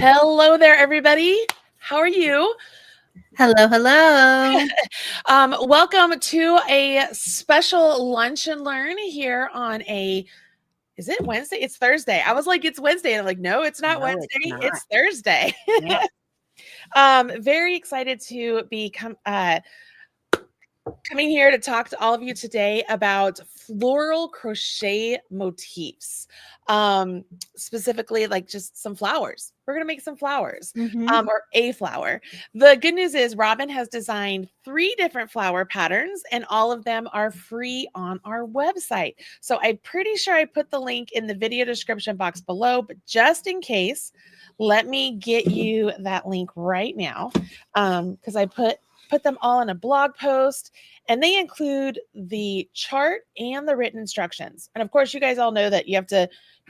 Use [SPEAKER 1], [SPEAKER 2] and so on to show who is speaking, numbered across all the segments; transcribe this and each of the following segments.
[SPEAKER 1] Hello there, everybody. How are you?
[SPEAKER 2] Hello, hello.
[SPEAKER 1] Welcome to a special lunch and learn here on is it Wednesday? It's Thursday. I was like, it's Wednesday. And I'm like, no, it's not
[SPEAKER 2] No, it's
[SPEAKER 1] Wednesday.
[SPEAKER 2] not.
[SPEAKER 1] It's Thursday.
[SPEAKER 2] Yeah.
[SPEAKER 1] Very excited to be coming here to talk to all of you today about floral crochet motifs. Specifically, like just some flowers. We're going to make some flowers, or a flower. The good news is Robin has designed 3 different flower patterns, and all of them are free on our website. So I'm pretty sure I put the link in the video description box below, but just in case, let me get you that link right now, because I put them all in a blog post, and they include the chart and the written instructions. And of course, you guys all know that you have to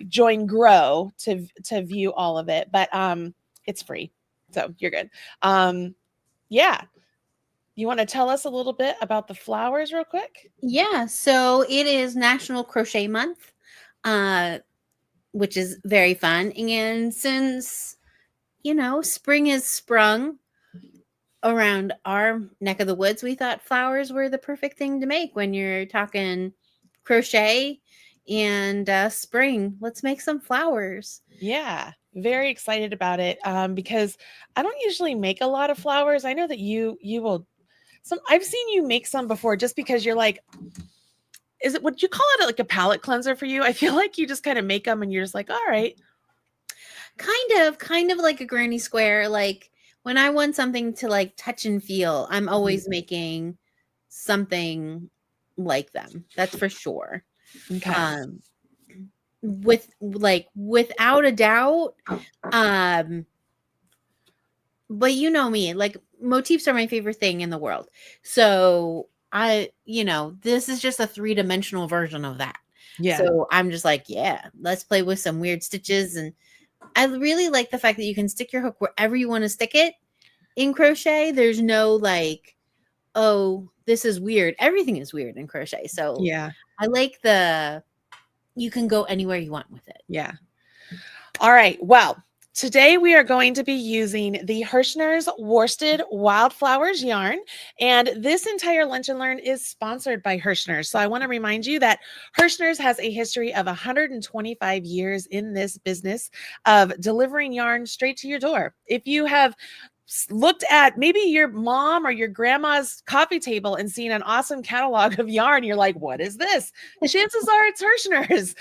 [SPEAKER 1] join Grow to view all of it, but it's free, so you're good. Yeah, you want to tell us a little bit about the flowers real quick?
[SPEAKER 2] Yeah, so it is National Crochet Month, which is very fun. And since, spring has sprung around our neck of the woods, we thought flowers were the perfect thing to make when you're talking crochet and spring. Let's make some flowers.
[SPEAKER 1] Yeah, very excited about it, because I don't usually make a lot of flowers. I know that you will. I've seen you make some before, just because you're like, would you call it like a palette cleanser for you? I feel like you just kind of make them and you're just like, all right.
[SPEAKER 2] Kind of like a granny square. Like when I want something to like touch and feel, I'm always making something like them. That's for sure.
[SPEAKER 1] Okay.
[SPEAKER 2] Without a doubt. But you know me, like motifs are my favorite thing in the world. So this is just a 3-dimensional version of that.
[SPEAKER 1] Yeah.
[SPEAKER 2] So I'm just like, yeah, let's play with some weird stitches. And I really like the fact that you can stick your hook wherever you want to stick it in crochet. There's no like, oh, this is weird. Everything is weird in crochet. So
[SPEAKER 1] Yeah.
[SPEAKER 2] I like you can go anywhere you want with it.
[SPEAKER 1] Yeah. All right. Well, today we are going to be using the Herrschners Worsted Wildflowers yarn, and this entire Lunch and Learn is sponsored by Herrschners. So I want to remind you that Herrschners has a history of 125 years in this business of delivering yarn straight to your door. If you have looked at maybe your mom or your grandma's coffee table and seen an awesome catalog of yarn, you're like, what is this? Chances are it's Herrschners.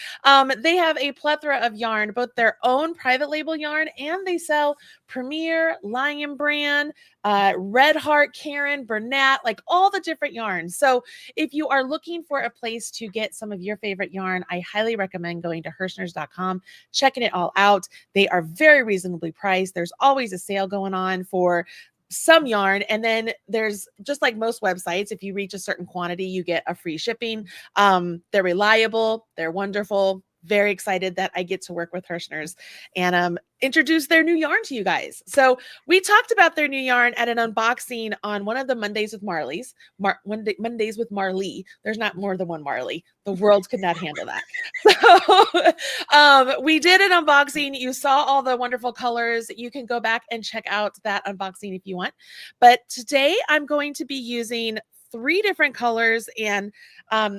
[SPEAKER 1] They have a plethora of yarn, both their own private label yarn, and they sell Premier, Lion Brand, Red Heart, Karen, Bernat, like all the different yarns. So if you are looking for a place to get some of your favorite yarn, I highly recommend going to Herrschners.com, checking it all out. They are very reasonably priced. There's always a sale going on for some yarn, and then there's, just like most websites, if you reach a certain quantity, you get a free shipping. They're reliable, they're wonderful. Very excited that I get to work with Herrschners and introduce their new yarn to you guys. So we talked about their new yarn at an unboxing on one of the Mondays with Marley's. Mondays with Marley. There's not more than one Marley. The world could not handle that. So we did an unboxing. You saw all the wonderful colors. You can go back and check out that unboxing if you want. But today I'm going to be using 3 different colors, and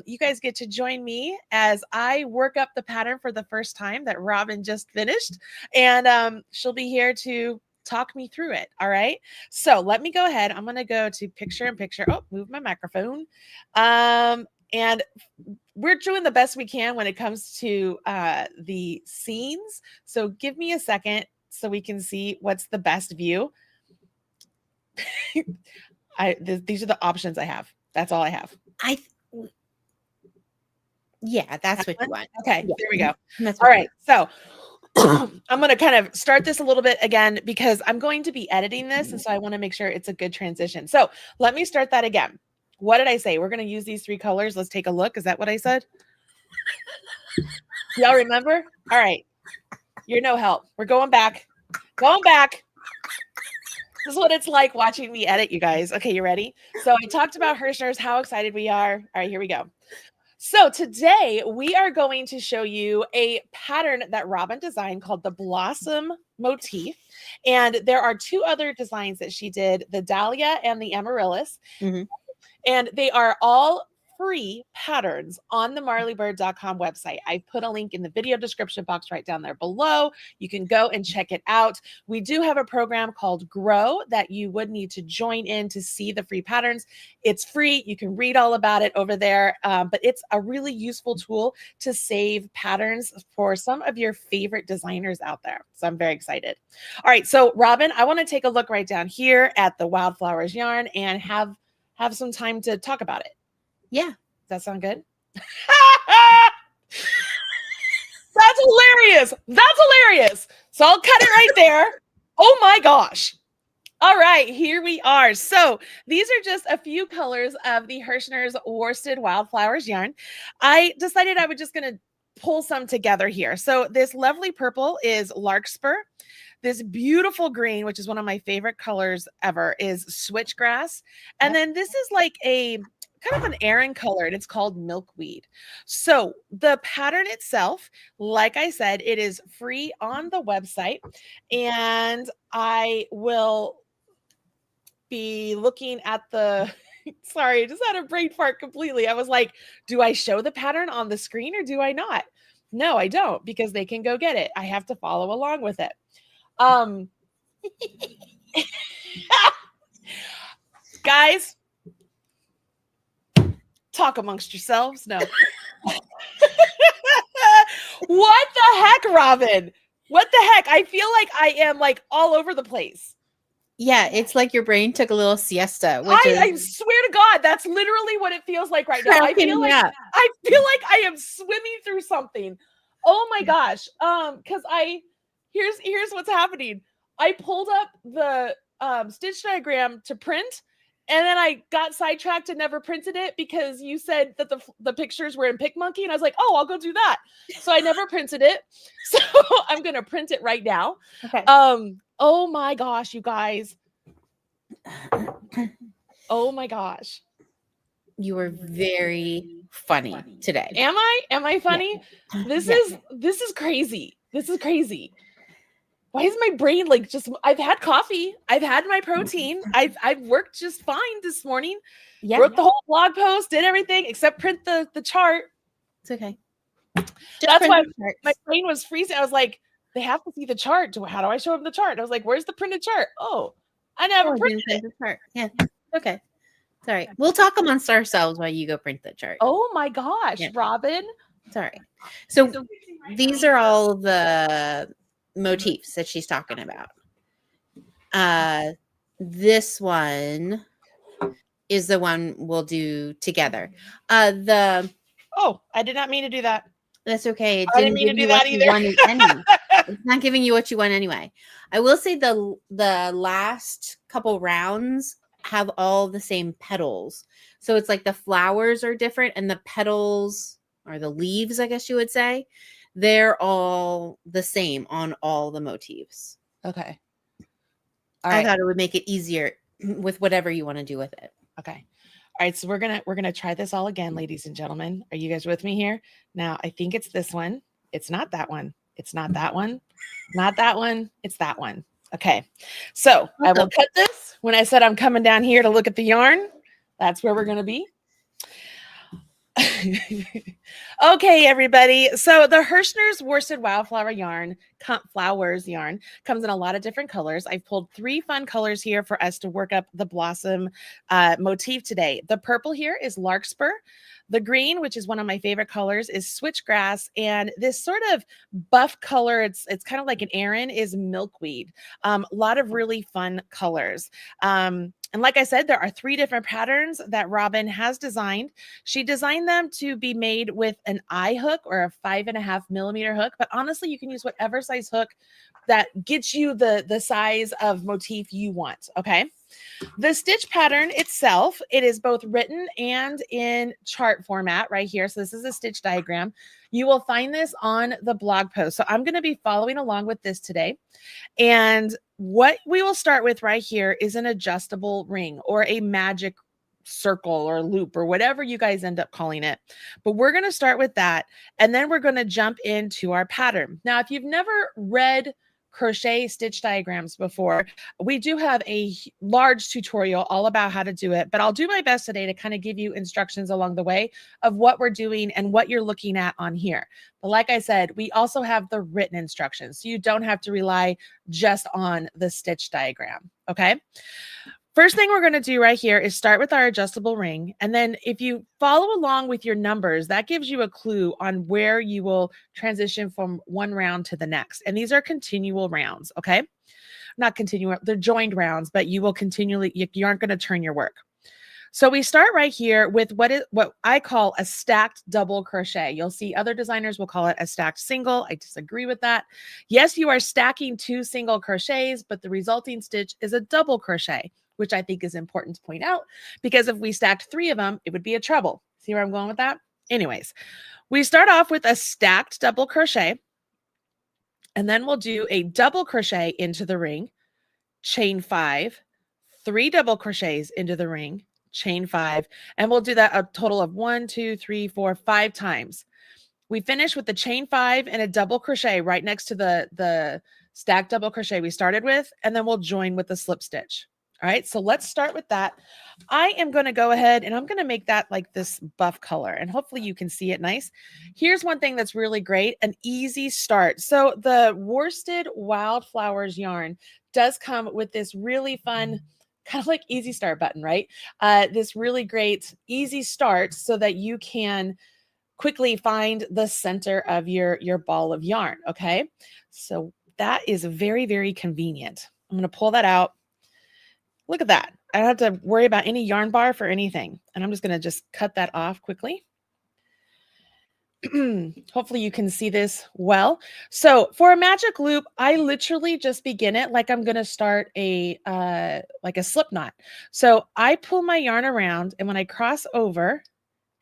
[SPEAKER 1] you guys get to join me as I work up the pattern for the first time that Robin just finished, and she'll be here to talk me through it. All right, so let me go ahead. I'm going to go to picture in picture. Oh, move my microphone. And we're doing the best we can when it comes to the scenes, so give me a second so we can see what's the best view. These are the options I have. That's all I have.
[SPEAKER 2] Yeah, that's what you want.
[SPEAKER 1] Okay,
[SPEAKER 2] yeah.
[SPEAKER 1] There we go. All right, so I'm going to kind of start this a little bit again because I'm going to be editing this, and so I want to make sure it's a good transition. So let me start that again. What did I say? We're going to use these 3 colors. Let's take a look. Is that what I said? Y'all remember? All right. You're no help. We're going back. Going back. This is what it's like watching me edit, you guys. Okay, you ready? So I talked about Herrschners, how excited we are. All right, here we go. So today we are going to show you a pattern that Robin designed called the Blossom Motif. And there are two other designs that she did, the Dahlia and the Amaryllis.
[SPEAKER 2] Mhm.
[SPEAKER 1] And they are all free patterns on the marleybird.com website. I put a link in the video description box right down there below. You can go and check it out. We do have a program called Grow that you would need to join in to see the free patterns. It's free. You can read all about it over there, but it's a really useful tool to save patterns for some of your favorite designers out there. So I'm very excited. All right, so Robin, I want to take a look right down here at the Wildflowers yarn and have some time to talk about it.
[SPEAKER 2] Yeah.
[SPEAKER 1] Does that sound good? That's hilarious. That's hilarious. So I'll cut it right there. Oh my gosh. All right, here we are. So these are just a few colors of the Herrschners Worsted Wildflowers yarn. I decided I was just going to pull some together here. So this lovely purple is Larkspur. This beautiful green, which is one of my favorite colors ever, is Switchgrass. And then this is like a kind of an Aran color, and it's called Milkweed. So the pattern itself, like I said, it is free on the website, and I will be looking at the sorry, I just had a brain fart completely. I was like, do I show the pattern on the screen or do I not? No, I don't, because they can go get it. I have to follow along with it. Guys, talk amongst yourselves. No. What the heck, Robin? What the heck? I feel like I am like all over the place.
[SPEAKER 2] Yeah, it's like your brain took a little siesta.
[SPEAKER 1] I swear to God, that's literally what it feels like right now. I feel like I am swimming through something. Oh my gosh. Because here's what's happening. I pulled up the stitch diagram to print, and then I got sidetracked and never printed it because you said that the pictures were in PicMonkey, and I was like, oh, I'll go do that. So I never printed it. So I'm gonna print it right now.
[SPEAKER 2] Okay.
[SPEAKER 1] Oh my gosh, you guys. Oh my gosh.
[SPEAKER 2] You were very funny today.
[SPEAKER 1] Am I funny?
[SPEAKER 2] Yeah.
[SPEAKER 1] This is crazy. This is crazy. Why is my brain like just, I've had coffee. I've had my protein. I've worked just fine this morning.
[SPEAKER 2] Yeah.
[SPEAKER 1] Wrote the whole blog post, did everything except print the chart.
[SPEAKER 2] It's okay.
[SPEAKER 1] That's why my brain was freezing. I was like, they have to see the chart. How do I show them the chart? I was like, where's the printed chart? Oh, I never printed
[SPEAKER 2] the chart. Yeah. Okay. Sorry. We'll talk amongst ourselves while you go print the chart.
[SPEAKER 1] Oh my gosh, yeah. Robin.
[SPEAKER 2] Sorry. So these are all the motifs that she's talking about. This one is the one we'll do together.
[SPEAKER 1] Oh, I did not mean to do that.
[SPEAKER 2] That's okay.
[SPEAKER 1] I didn't mean to do that either.
[SPEAKER 2] It's not giving you what you want anyway. I will say the last couple rounds have all the same petals. So it's like the flowers are different and the petals, or the leaves, I guess you would say, they're all the same on all the motifs.
[SPEAKER 1] Okay.
[SPEAKER 2] All right. I thought it would make it easier with whatever you want to do with it.
[SPEAKER 1] Okay. All right, so we're gonna try this all again, ladies and gentlemen. Are you guys with me here? Now, I think it's this one. It's not that one. It's not that one. Not that one. It's that one. Okay. So I will cut this. When I said I'm coming down here to look at the yarn, that's where we're gonna be. Okay, everybody. So the Herrschners Worsted Wildflower yarn, flowers yarn, comes in a lot of different colors. I've pulled 3 fun colors here for us to work up the blossom motif today. The purple here is Larkspur. The green, which is one of my favorite colors, is Switchgrass, and this sort of buff color, it's kind of like an Aran, is Milkweed. A lot of really fun colors. And like I said, there are 3 different patterns that Robin has designed. She designed them to be made with an eye hook or a 5.5 millimeter hook, but honestly, you can use whatever size hook that gets you the size of motif you want, okay? The stitch pattern itself, it is both written and in chart format right here. So this is a stitch diagram. You will find this on the blog post. So I'm going to be following along with this today. And what we will start with right here is an adjustable ring or a magic circle or loop or whatever you guys end up calling it. But we're going to start with that. And then we're going to jump into our pattern. Now, if you've never read crochet stitch diagrams before, we do have a large tutorial all about how to do it, but I'll do my best today to kind of give you instructions along the way of what we're doing and what you're looking at on here. But like I said, we also have the written instructions, so you don't have to rely just on the stitch diagram. Okay. First thing we're going to do right here is start with our adjustable ring. And then if you follow along with your numbers, that gives you a clue on where you will transition from one round to the next. And these are continual rounds, okay? Not continual, they're joined rounds, but you will continually, you aren't going to turn your work. So we start right here with what I call a stacked double crochet. You'll see other designers will call it a stacked single. I disagree with that. Yes, you are stacking 2 single crochets, but the resulting stitch is a double crochet, which I think is important to point out, because if we stacked 3 of them, it would be a treble. See where I'm going with that? Anyways, we start off with a stacked double crochet, and then we'll do a double crochet into the ring, chain 5, 3 double crochets into the ring, chain 5, and we'll do that a total of 1, 2, 3, 4, 5 times. We finish with the chain 5 and a double crochet right next to the stacked double crochet we started with, and then we'll join with the slip stitch. All right, so let's start with that. I am going to go ahead and I'm going to make that like this buff color, and hopefully you can see it nice. Here's one thing that's really great, an easy start. So the Worsted Wildflowers yarn does come with this really fun, kind of like easy start button, right? This really great easy start so that you can quickly find the center of your ball of yarn, okay? So that is very, very convenient. I'm going to pull that out. Look at that. I don't have to worry about any yarn bar for anything. And I'm just going to just cut that off quickly. Hopefully you can see this well. So for a magic loop, I literally just begin it like I'm going to start a like a slip knot. So I pull my yarn around, and when I cross over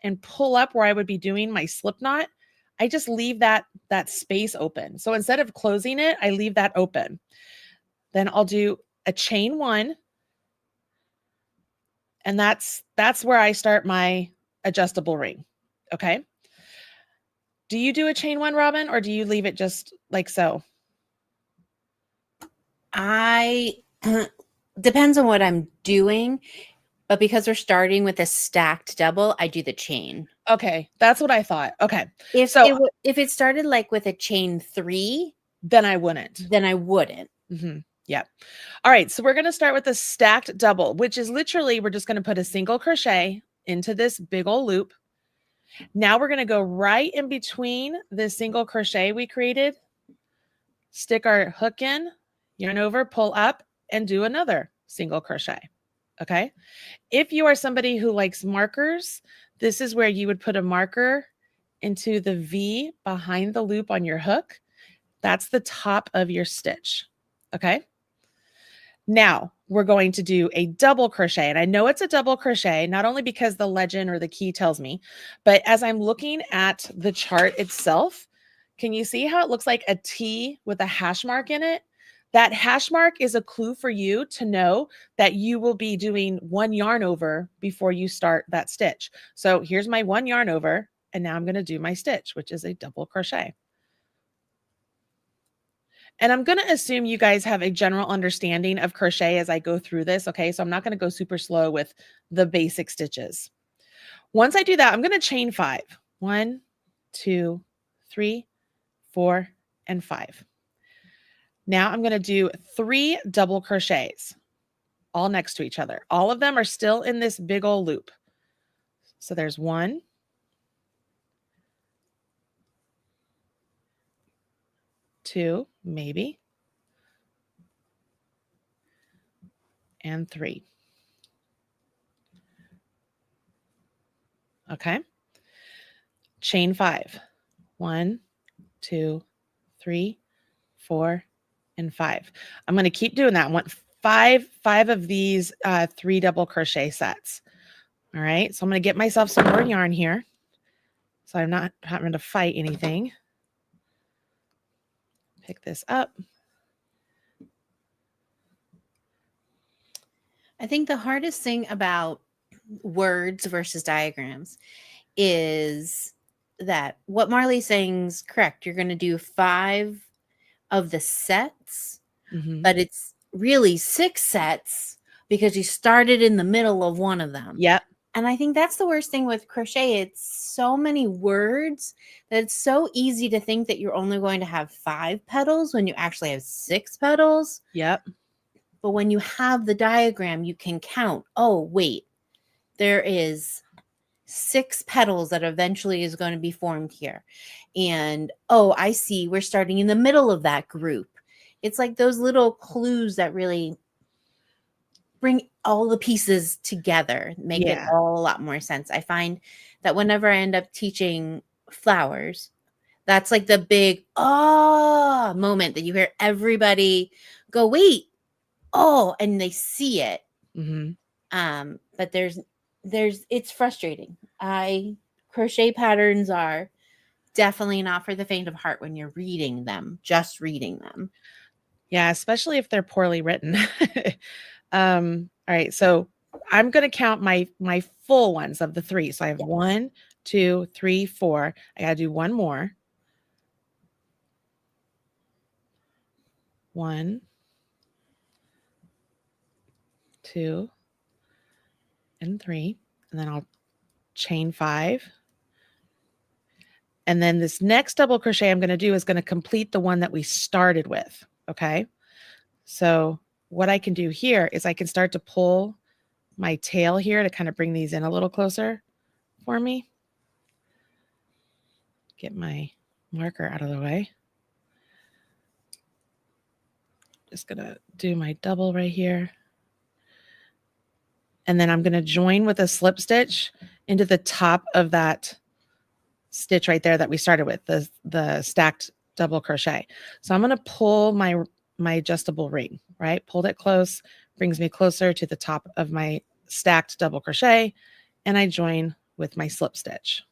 [SPEAKER 1] and pull up where I would be doing my slip knot, I just leave that space open. So instead of closing it, I leave that open. Then I'll do a chain 1. And that's where I start my adjustable ring. Okay. Do you do a chain 1, Robin, or do you leave it just like so?
[SPEAKER 2] I depends on what I'm doing, but because we're starting with a stacked double, I do the chain.
[SPEAKER 1] Okay, that's what I thought. Okay.
[SPEAKER 2] If it started like with a chain 3,
[SPEAKER 1] then I wouldn't.
[SPEAKER 2] Then I wouldn't.
[SPEAKER 1] Mm-hmm. Yeah. All right. So we're going to start with a stacked double, which is literally, we're just going to put a single crochet into this big old loop. Now we're going to go right in between the single crochet we created, stick our hook in, yarn over, pull up, and do another single crochet. Okay. If you are somebody who likes markers, this is where you would put a marker into the V behind the loop on your hook. That's the top of your stitch. Okay. Now we're going to do a double crochet, and I know it's a double crochet, not only because the legend or the key tells me, but as I'm looking at the chart itself, can you see how it looks like a T with a hash mark in it? That hash mark is a clue for you to know that you will be doing 1 yarn over before you start that stitch. So here's my 1 yarn over, and now I'm going to do my stitch, which is a double crochet. And I'm going to assume you guys have a general understanding of crochet as I go through this. Okay, so I'm not going to go super slow with the basic stitches. Once I do that, I'm going to chain 5. 1, 2, 3, 4, and 5. Now I'm going to do 3 double crochets all next to each other. All of them are still in this big old loop. So there's 1, 2, maybe, and 3. Okay. Chain 5. 1, 2, 3, 4, and 5. I'm going to keep doing that. I want five of these 3 double crochet sets. All right. So I'm going to get myself some more yarn here, so I'm not having to fight anything. Pick this up.
[SPEAKER 2] I think the hardest thing about words versus diagrams is that what Marley's saying is correct. You're going to do 5 of the sets, but it's really 6 sets because you started in the middle of one of them.
[SPEAKER 1] Yep.
[SPEAKER 2] And I think that's the worst thing with crochet. It's so many words that it's so easy to think that you're only going to have 5 petals when you actually have 6 petals.
[SPEAKER 1] Yep.
[SPEAKER 2] But when you have the diagram, you can count. Oh, wait, there is 6 petals that eventually is going to be formed here. And, oh, I see, we're starting in the middle of that group. It's like those little clues that really bring all the pieces together, make it all a lot more sense. I find that whenever I end up teaching flowers, that's like the big moment that you hear everybody go, wait, and they see it. But there's it's frustrating. Crochet patterns are definitely not for the faint of heart when you're reading them, just reading them.
[SPEAKER 1] Yeah, especially if they're poorly written. All right, so I'm going to count my full ones of the 3. So I have 1, 2, 3, 4. I got to do one more. 1, 2, and 3, and then I'll chain 5. And then this next double crochet I'm going to do is going to complete the one that we started with. Okay. So what I can do here is I can start to pull my tail here to kind of bring these in a little closer for me. Get my marker out of the way. Just going to do my double right here. And then I'm going to join with a slip stitch into the top of that stitch right there that we started with, the stacked double crochet. So I'm going to pull my adjustable ring, right? Pulled it close, brings me closer to the top of my stacked double crochet, and I join with my slip stitch.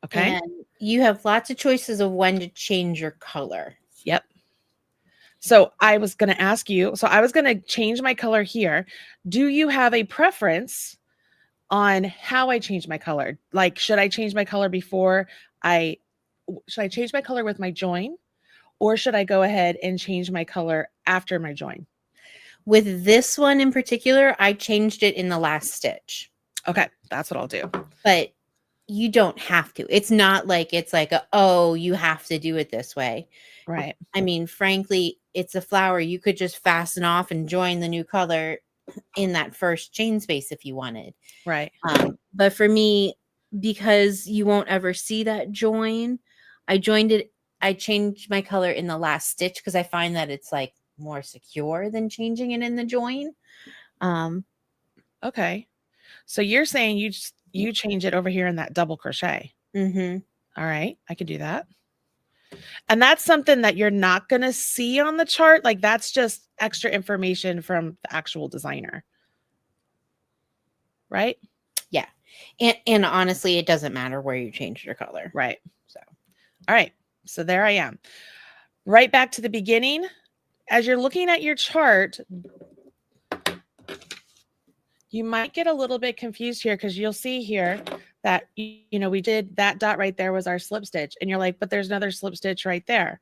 [SPEAKER 1] Okay.
[SPEAKER 2] And you have lots of choices of when to change your color.
[SPEAKER 1] Yep. So I was going to ask you, so I was going to change my color here. Do you have a preference on how I change my color? Like, should I change my color before should I change my color with my join, or should I go ahead and change my color after my join?
[SPEAKER 2] With this one in particular, I changed it in the last stitch.
[SPEAKER 1] Okay, that's what I'll do.
[SPEAKER 2] But you don't have to. It's not like it's like, you have to do it this way.
[SPEAKER 1] Right.
[SPEAKER 2] I mean, frankly, it's a flower. You could just fasten off and join the new color in that first chain space if you wanted.
[SPEAKER 1] Right.
[SPEAKER 2] But for me, because you won't ever see that join, I changed my color in the last stitch because I find that it's like more secure than changing it in the join.
[SPEAKER 1] Okay. So you're saying you change it over here in that double crochet. All right, I can do that. And that's something that you're not going to see on the chart. Like, that's just extra information from the actual designer. Right?
[SPEAKER 2] Yeah. And honestly, it doesn't matter where you change your color.
[SPEAKER 1] Right. So, all right. So there I am. Right back to the beginning. As you're looking at your chart, you might get a little bit confused here because you'll see here that, we did that dot right there was our slip stitch. And you're like, but there's another slip stitch right there.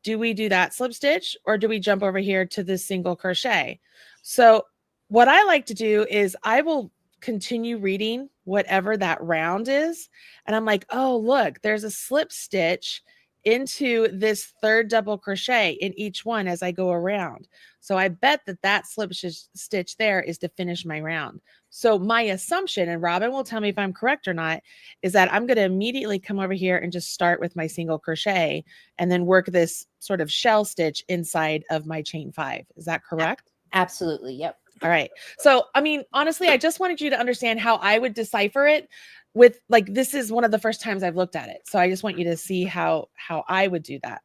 [SPEAKER 1] Do we do that slip stitch or do we jump over here to this single crochet? So what I like to do is I will continue reading whatever that round is. And I'm like, oh, look, there's a slip stitch into this third double crochet in each one as I go around. So I bet that slip stitch there is to finish my round. So my assumption, and Robin will tell me if I'm correct or not, is that I'm going to immediately come over here and just start with my single crochet and then work this sort of shell stitch inside of my chain 5. Is that correct?
[SPEAKER 2] Absolutely. Yep.
[SPEAKER 1] All right. So, I mean, honestly, I just wanted you to understand how I would decipher it with, like, this is one of the first times I've looked at it. So I just want you to see how I would do that.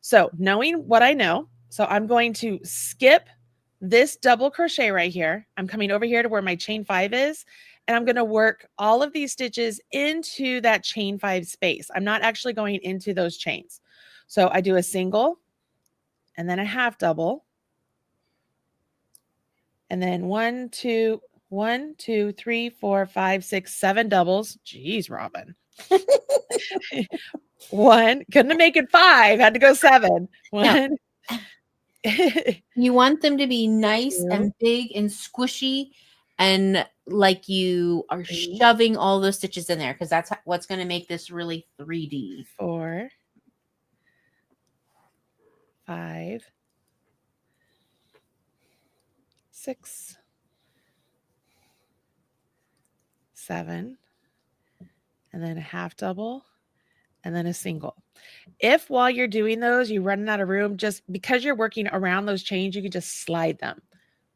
[SPEAKER 1] So knowing what I know, so I'm going to skip this double crochet right here. I'm coming over here to where my chain 5 is, and I'm going to work all of these stitches into that chain 5 space. I'm not actually going into those chains. So I do a single and then a half double. And then 1, 2, 1, 2, 3, 4, 5, 6, 7 doubles. Jeez, Robin. 1. Couldn't make it 5. Had to go 7. 1.
[SPEAKER 2] You want them to be nice
[SPEAKER 1] 2,
[SPEAKER 2] and big and squishy and like you are
[SPEAKER 1] 3,
[SPEAKER 2] shoving all those stitches in there because that's what's going to make this really 3D.
[SPEAKER 1] 4, 5, 6, 7, and then a half double, and then a single. If while you're doing those, you're running out of room, just because you're working around those chains, you can just slide them.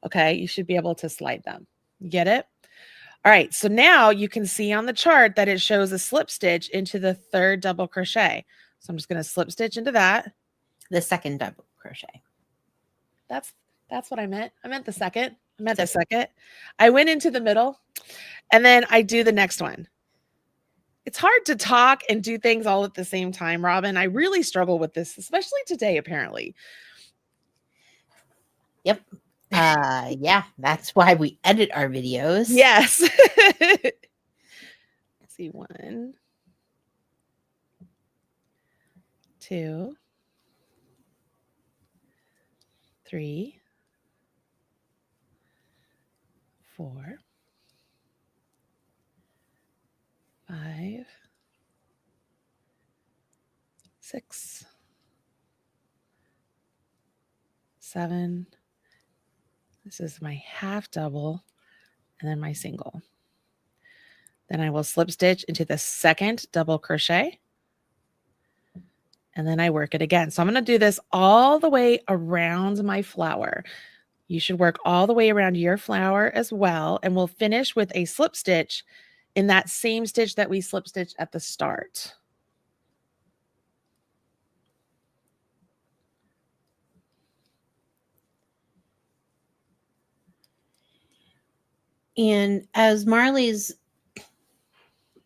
[SPEAKER 1] Okay, you should be able to slide them. Get it? All right, so now you can see on the chart that it shows a slip stitch into the 3rd double crochet. So I'm just going to slip stitch into that.
[SPEAKER 2] The 2nd double crochet.
[SPEAKER 1] That's what I meant. I meant the 2nd. I meant the 2nd. I went into the middle, and then I do the next one. It's hard to talk and do things all at the same time, Robin. I really struggle with this, especially today, apparently.
[SPEAKER 2] Yep. Yeah, that's why we edit our videos.
[SPEAKER 1] Yes. Let's see, 1, 2, 3, 4, 5, 6, 7. This is my half double and then my single. Then I will slip stitch into the 2nd double crochet. And then I work it again. So I'm going to do this all the way around my flower. You should work all the way around your flower as well. And we'll finish with a slip stitch in that same stitch that we slip stitched at the start.
[SPEAKER 2] And as Marley's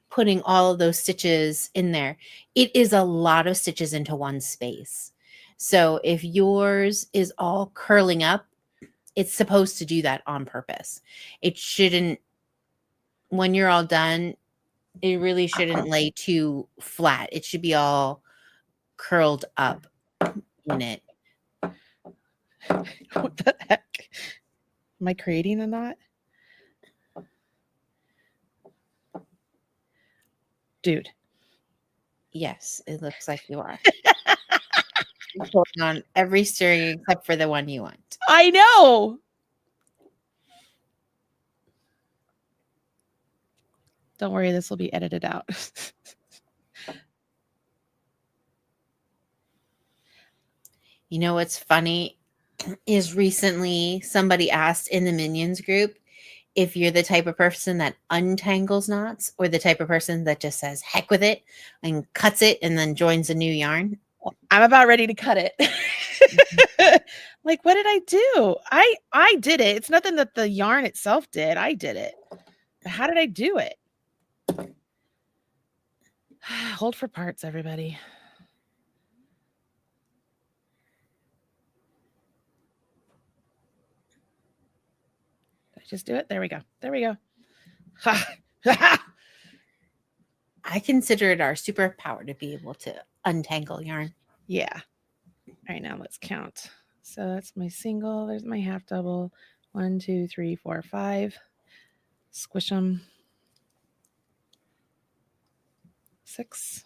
[SPEAKER 2] putting all of those stitches in there, it is a lot of stitches into one space. So if yours is all curling up, it's supposed to do that on purpose. It shouldn't, when you're all done, it really shouldn't lay too flat. It should be all curled up in it.
[SPEAKER 1] What the heck? Am I creating a knot? Dude.
[SPEAKER 2] Yes, it looks like you are. You're pulling on every string except for the one you want.
[SPEAKER 1] I know. Don't worry, this will be edited out.
[SPEAKER 2] You know what's funny is recently somebody asked in the Minions group if you're the type of person that untangles knots or the type of person that just says heck with it and cuts it and then joins a new yarn.
[SPEAKER 1] I'm about ready to cut it. Like, what did I do? I did it. It's nothing that the yarn itself did. I did it. But how did I do it? Hold for parts, everybody. Did I just do it? There we go. There we go.
[SPEAKER 2] I consider it our superpower to be able to untangle yarn.
[SPEAKER 1] Yeah. All right, now let's count. So that's my single. There's my half double. 1, 2, 3, 4, 5. Squish them. 6,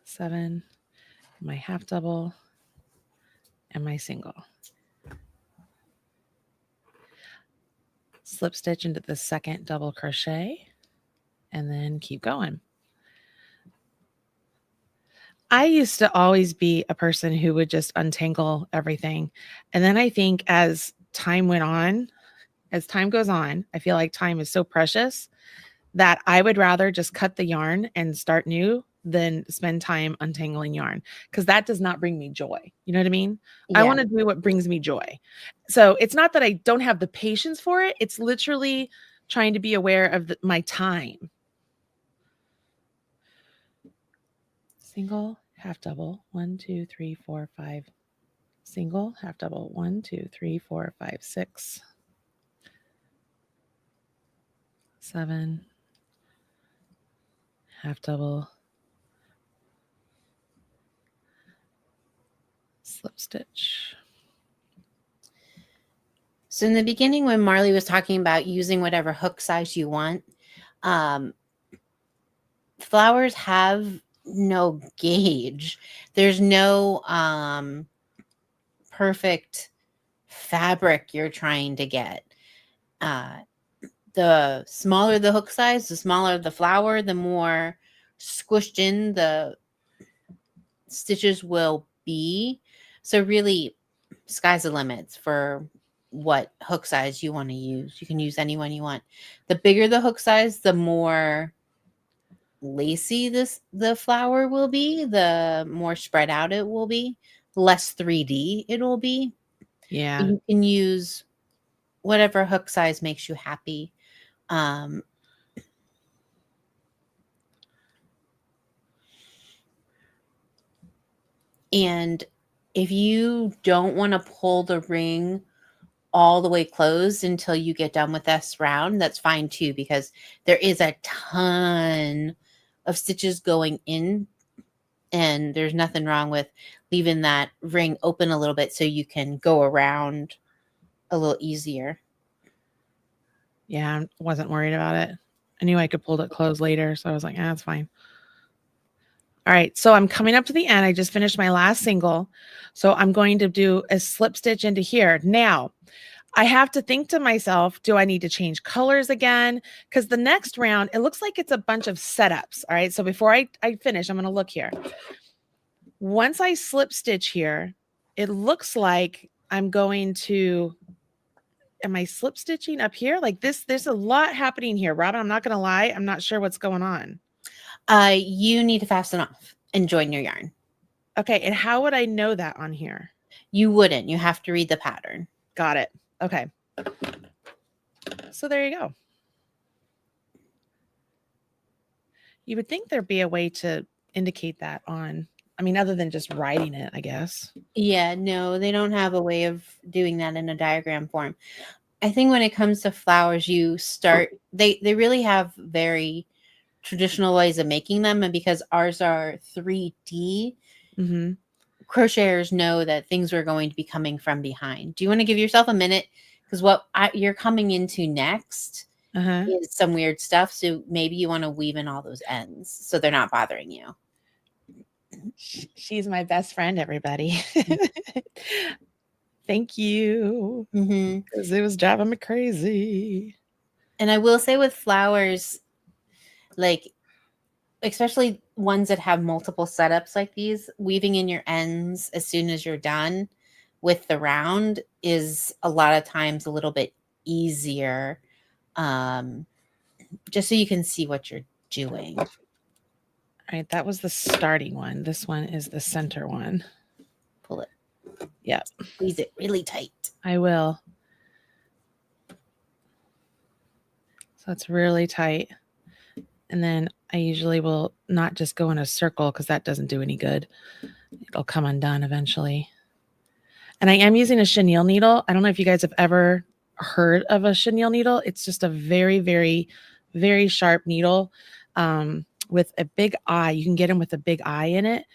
[SPEAKER 1] 7. My half double and my single. Slip stitch into the 2nd double crochet and then keep going. I used to always be a person who would just untangle everything. And then I think as time went on, as time goes on, I feel like time is so precious that I would rather just cut the yarn and start new than spend time untangling yarn, because that does not bring me joy. You know what I mean?
[SPEAKER 2] Yeah.
[SPEAKER 1] I want to do what brings me joy. So it's not that I don't have the patience for it. It's literally trying to be aware of my time. Single, half double, 1, 2, 3, 4, 5, single, half double, 1, 2, 3, 4, 5, 6, 7, half double, slip stitch.
[SPEAKER 2] So in the beginning, when Marley was talking about using whatever hook size you want, flowers have no gauge. There's no perfect fabric you're trying to get. The smaller the hook size, the smaller the flower, the more squished in the stitches will be. So really, sky's the limits for what hook size you want to use. You can use any one you want. The bigger the hook size, the more lacy the flower will be, the more spread out it will be, less 3D it will be.
[SPEAKER 1] Yeah.
[SPEAKER 2] You can use whatever hook size makes you happy. And if you don't want to pull the ring all the way closed until you get done with this round, that's fine too, because there is a ton of stitches going in, and there's nothing wrong with leaving that ring open a little bit so you can go around a little easier.
[SPEAKER 1] Yeah, I wasn't worried about it. I knew I could pull it closed later, so I was like, that's fine. All right, so I'm coming up to the end. I just finished my last single. So I'm going to do a slip stitch into here. Now, I have to think to myself, do I need to change colors again? Because the next round, it looks like it's a bunch of setups. All right, so before I finish, I'm going to look here. Once I slip stitch here, it looks like I'm going to, am I slip stitching up here? Like this, there's a lot happening here, Robin. I'm not going to lie. I'm not sure what's going on.
[SPEAKER 2] You need to fasten off and join your yarn.
[SPEAKER 1] Okay, and how would I know that on here?
[SPEAKER 2] You wouldn't. You have to read the pattern.
[SPEAKER 1] Got it. Okay. So there you go. You would think there'd be a way to indicate that on, I mean, other than just writing it, I guess.
[SPEAKER 2] Yeah, no, they don't have a way of doing that in a diagram form. I think when it comes to flowers, you start, they really have very traditional ways of making them. And because ours are 3D, crocheters know that things are going to be coming from behind. Do you want to give yourself a minute? Because what you're coming into next is some weird stuff. So maybe you want to weave in all those ends so they're not bothering you.
[SPEAKER 1] She's my best friend, everybody. Thank you. Because it was driving me crazy.
[SPEAKER 2] And I will say with flowers, like, especially ones that have multiple setups like these, weaving in your ends as soon as you're done with the round is a lot of times a little bit easier, just so you can see what you're doing.
[SPEAKER 1] All right, that was the starting one. This one is the center one.
[SPEAKER 2] Pull it.
[SPEAKER 1] Yeah.
[SPEAKER 2] Squeeze it really tight.
[SPEAKER 1] I will. So it's really tight. And then I usually will not just go in a circle because that doesn't do any good. It'll come undone eventually. And I am using a chenille needle. I don't know if you guys have ever heard of a chenille needle. It's just a very, very, very sharp needle with a big eye. You can get them with a big eye in it.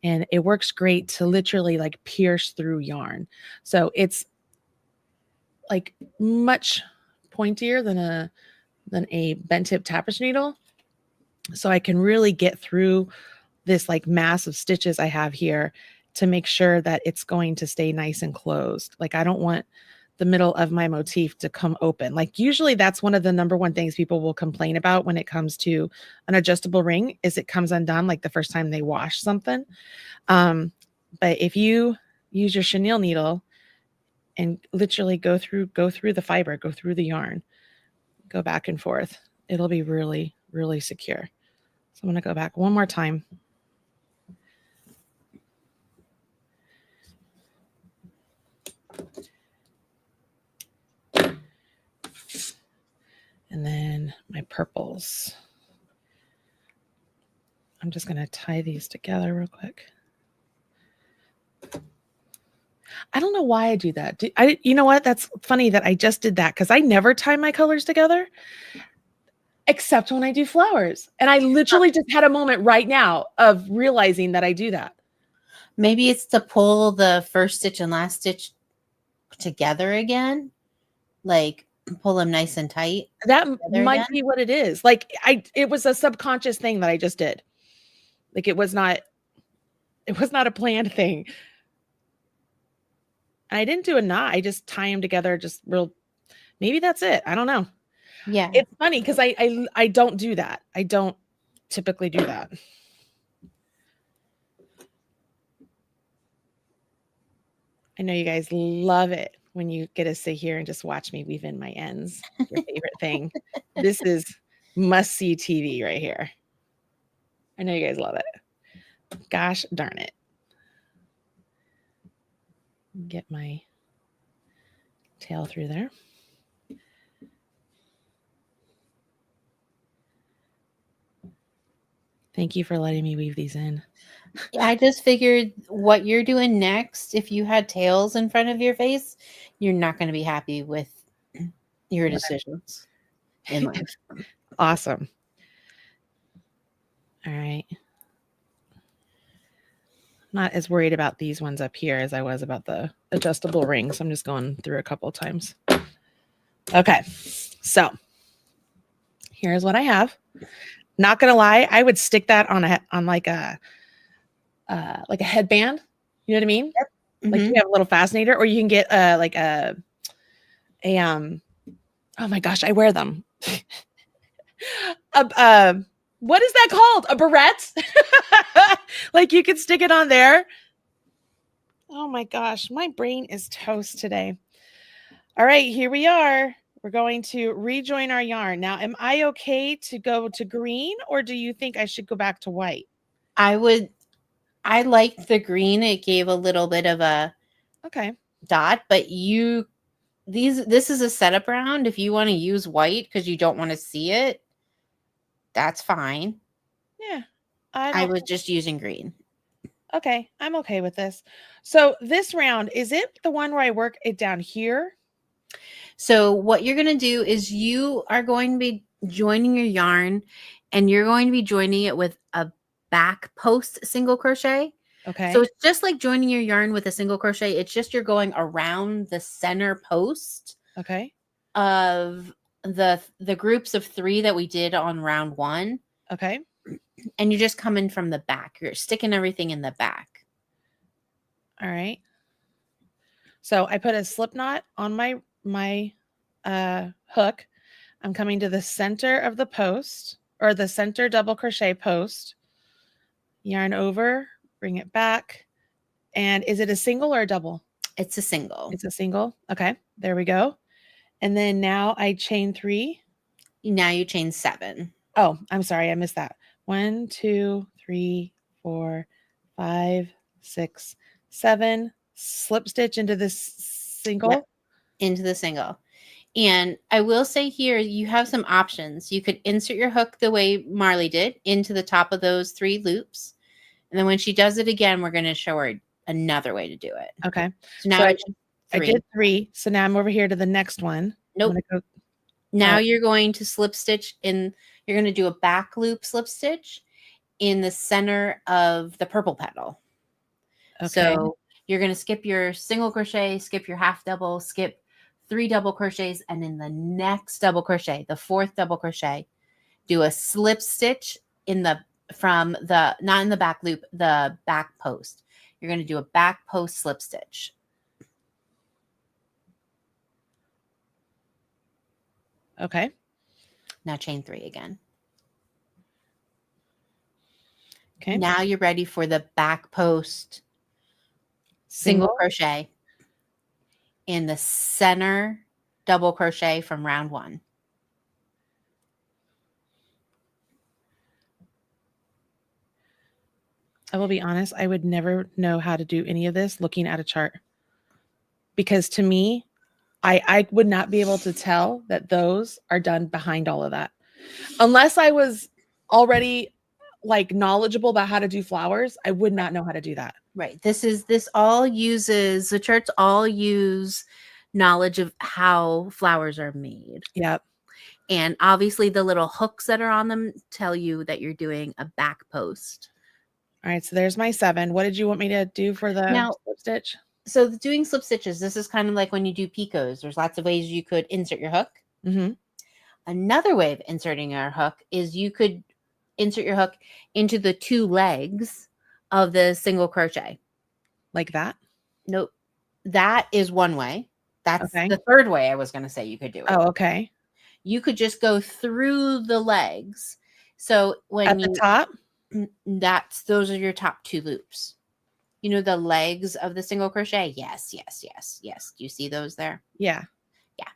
[SPEAKER 1] And it works great to literally like pierce through yarn. So it's like much pointier than a bent tip tapestry needle. So I can really get through this like mass of stitches I have here to make sure that it's going to stay nice and closed. Like I don't want the middle of my motif to come open. Like usually that's one of the number one things people will complain about when it comes to an adjustable ring is it comes undone like the first time they wash something. But if you use your chenille needle and literally go through the fiber, go through the yarn, go back and forth, it'll be really, really secure. So I'm going to go back one more time. And then my purples. I'm just going to tie these together real quick. I don't know why I do that. You know what? That's funny that I just did that because I never tie my colors together except when I do flowers. And I literally just had a moment right now of realizing that I do that.
[SPEAKER 2] Maybe it's to pull the first stitch and last stitch together again, like pull them nice and tight.
[SPEAKER 1] That might be what it is. Like it was a subconscious thing that I just did. Like it was not a planned thing. And I didn't do a knot. I just tie them together just real. Maybe that's it. I don't know.
[SPEAKER 2] Yeah.
[SPEAKER 1] It's funny because I don't do that. I don't typically do that. I know you guys love it when you get to sit here and just watch me weave in my ends. Your favorite thing. This is must-see TV right here. I know you guys love it. Gosh darn it. Get my tail through there. Thank you for letting me weave these in.
[SPEAKER 2] I just figured what you're doing next, if you had tails in front of your face, you're not going to be happy with your decisions in life.
[SPEAKER 1] Awesome. All right. Not as worried about these ones up here as I was about the adjustable rings. I'm just going through a couple times. Okay. So here's what I have. Not gonna lie, I would stick that on like a headband. You know what I mean?
[SPEAKER 2] Yep. Mm-hmm.
[SPEAKER 1] Like you have a little fascinator, or you can get like a oh my gosh, I wear them. What is that called? A barrette? Like you could stick it on there. Oh my gosh, my brain is toast today. All right, here we are. We're going to rejoin our yarn. Now, am I okay to go to green, or do you think I should go back to white?
[SPEAKER 2] I liked the green. It gave a little bit of a dot, but this is a setup round. If you want to use white because you don't want to see it, that's fine.
[SPEAKER 1] Yeah.
[SPEAKER 2] I was just using green.
[SPEAKER 1] Okay, I'm okay with this. So this round, is it the one where I work it down here?
[SPEAKER 2] So what you're going to do is you are going to be joining your yarn, and you're going to be joining it with a back post single crochet.
[SPEAKER 1] Okay.
[SPEAKER 2] So it's just like joining your yarn with a single crochet. It's just you're going around the center post.
[SPEAKER 1] Okay.
[SPEAKER 2] Of the groups of 3 that we did on round 1.
[SPEAKER 1] Okay.
[SPEAKER 2] And you're just coming from the back. You're sticking everything in the back.
[SPEAKER 1] All right. So I put a slip knot on my hook. I'm coming to the center of the post, or the center double crochet post. Yarn over, bring it back. And is it a single or a double?
[SPEAKER 2] It's a single.
[SPEAKER 1] It's a single. Okay, there we go. And then now I chain 3.
[SPEAKER 2] Now you chain 7.
[SPEAKER 1] Oh, I'm sorry, I missed that. 1, 2, 3, 4, 5, 6, 7. Slip stitch into this single.
[SPEAKER 2] Yep. Into the single. And I will say here, you have some options. You could insert your hook the way Marley did into the top of those 3 loops. And then when she does it again, we're going to show her another way to do it.
[SPEAKER 1] Okay.
[SPEAKER 2] So now
[SPEAKER 1] I did 3. So now I'm over here to the next one.
[SPEAKER 2] Nope. Now you're going to slip stitch in. You're going to do a back loop slip stitch in the center of the purple petal. Okay. So you're going to skip your single crochet, skip your half double, skip 3 double crochets, and in the next double crochet, the 4th double crochet, do a slip stitch not in the back loop, the back post. You're going to do a back post slip stitch.
[SPEAKER 1] Okay.
[SPEAKER 2] Now chain 3 again.
[SPEAKER 1] Okay.
[SPEAKER 2] Now you're ready for the back post single crochet in the center double crochet from round 1.
[SPEAKER 1] I will be honest, I would never know how to do any of this looking at a chart, because to me, I would not be able to tell that those are done behind all of that, unless I was already like knowledgeable about how to do flowers, I would not know how to do that.
[SPEAKER 2] Right. This all uses, the charts all use knowledge of how flowers are made.
[SPEAKER 1] Yep.
[SPEAKER 2] And obviously the little hooks that are on them tell you that you're doing a back post.
[SPEAKER 1] All right, so there's my 7. What did you want me to do for the
[SPEAKER 2] Now,
[SPEAKER 1] slip stitch?
[SPEAKER 2] so doing slip stitches, this is kind of like when you do picots. There's lots of ways you could insert your hook.
[SPEAKER 1] Mm-hmm.
[SPEAKER 2] Another way of inserting your hook is you could insert your hook into the 2 legs of the single crochet.
[SPEAKER 1] Like that?
[SPEAKER 2] Nope. That is one way. That's
[SPEAKER 1] Okay.
[SPEAKER 2] the third way I was going to say you could do it.
[SPEAKER 1] Oh, okay.
[SPEAKER 2] You could just go through the legs. So when
[SPEAKER 1] At the top?
[SPEAKER 2] those are your top 2 loops. You know the legs of the single crochet? Yes. Do you see those there?
[SPEAKER 1] Yeah.
[SPEAKER 2] Yeah.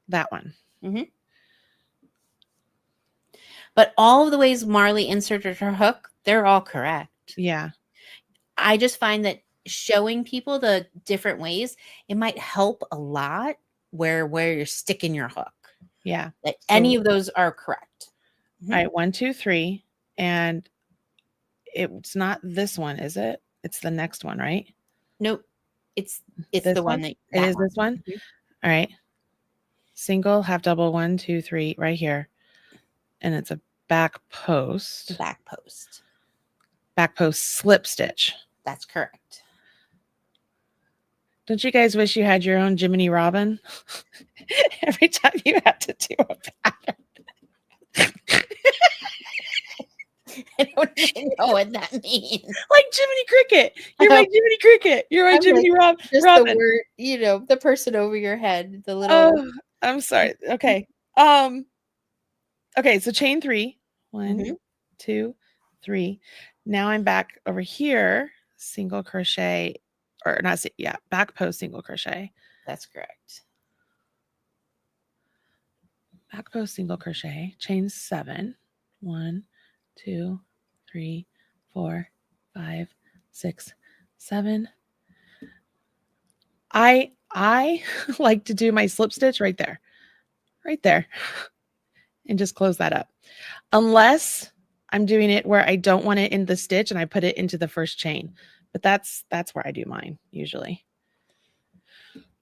[SPEAKER 1] That one.
[SPEAKER 2] Mm-hmm. But all of the ways Marley inserted her hook, they're all correct.
[SPEAKER 1] Yeah.
[SPEAKER 2] I just find that showing people the different ways, it might help a lot where you're sticking your hook.
[SPEAKER 1] Yeah.
[SPEAKER 2] Like any of those are correct.
[SPEAKER 1] All right, 1, 2, 3. And it's not this one, is it? It's the next one, right?
[SPEAKER 2] Nope. It's
[SPEAKER 1] This
[SPEAKER 2] the one that
[SPEAKER 1] it is this one.
[SPEAKER 2] Mhm.
[SPEAKER 1] All right. Single, half double, 1, 2, 3, right here. And it's a back post.
[SPEAKER 2] Back post.
[SPEAKER 1] Back post slip stitch.
[SPEAKER 2] That's correct.
[SPEAKER 1] Don't you guys wish you had your own Jiminy Robin? Every time you had to do a pattern.
[SPEAKER 2] I don't even know what that means.
[SPEAKER 1] Like Jiminy Cricket. You're my Jiminy Cricket. You're my Jiminy Robin.
[SPEAKER 2] Just the word, you know, the person over your head, the little.
[SPEAKER 1] Oh, I'm sorry. Okay. Okay, so chain 3. 1, 2, 3. Now I'm back over here, single crochet, or not, yeah, back post single crochet.
[SPEAKER 2] That's correct.
[SPEAKER 1] Back post single crochet, chain 7. 1, 2, 3, 4, 5, 6, 7. I like to do my slip stitch right there, and just close that up. Unless I'm doing it where I don't want it in the stitch and I put it into the first chain, but that's where I do mine usually.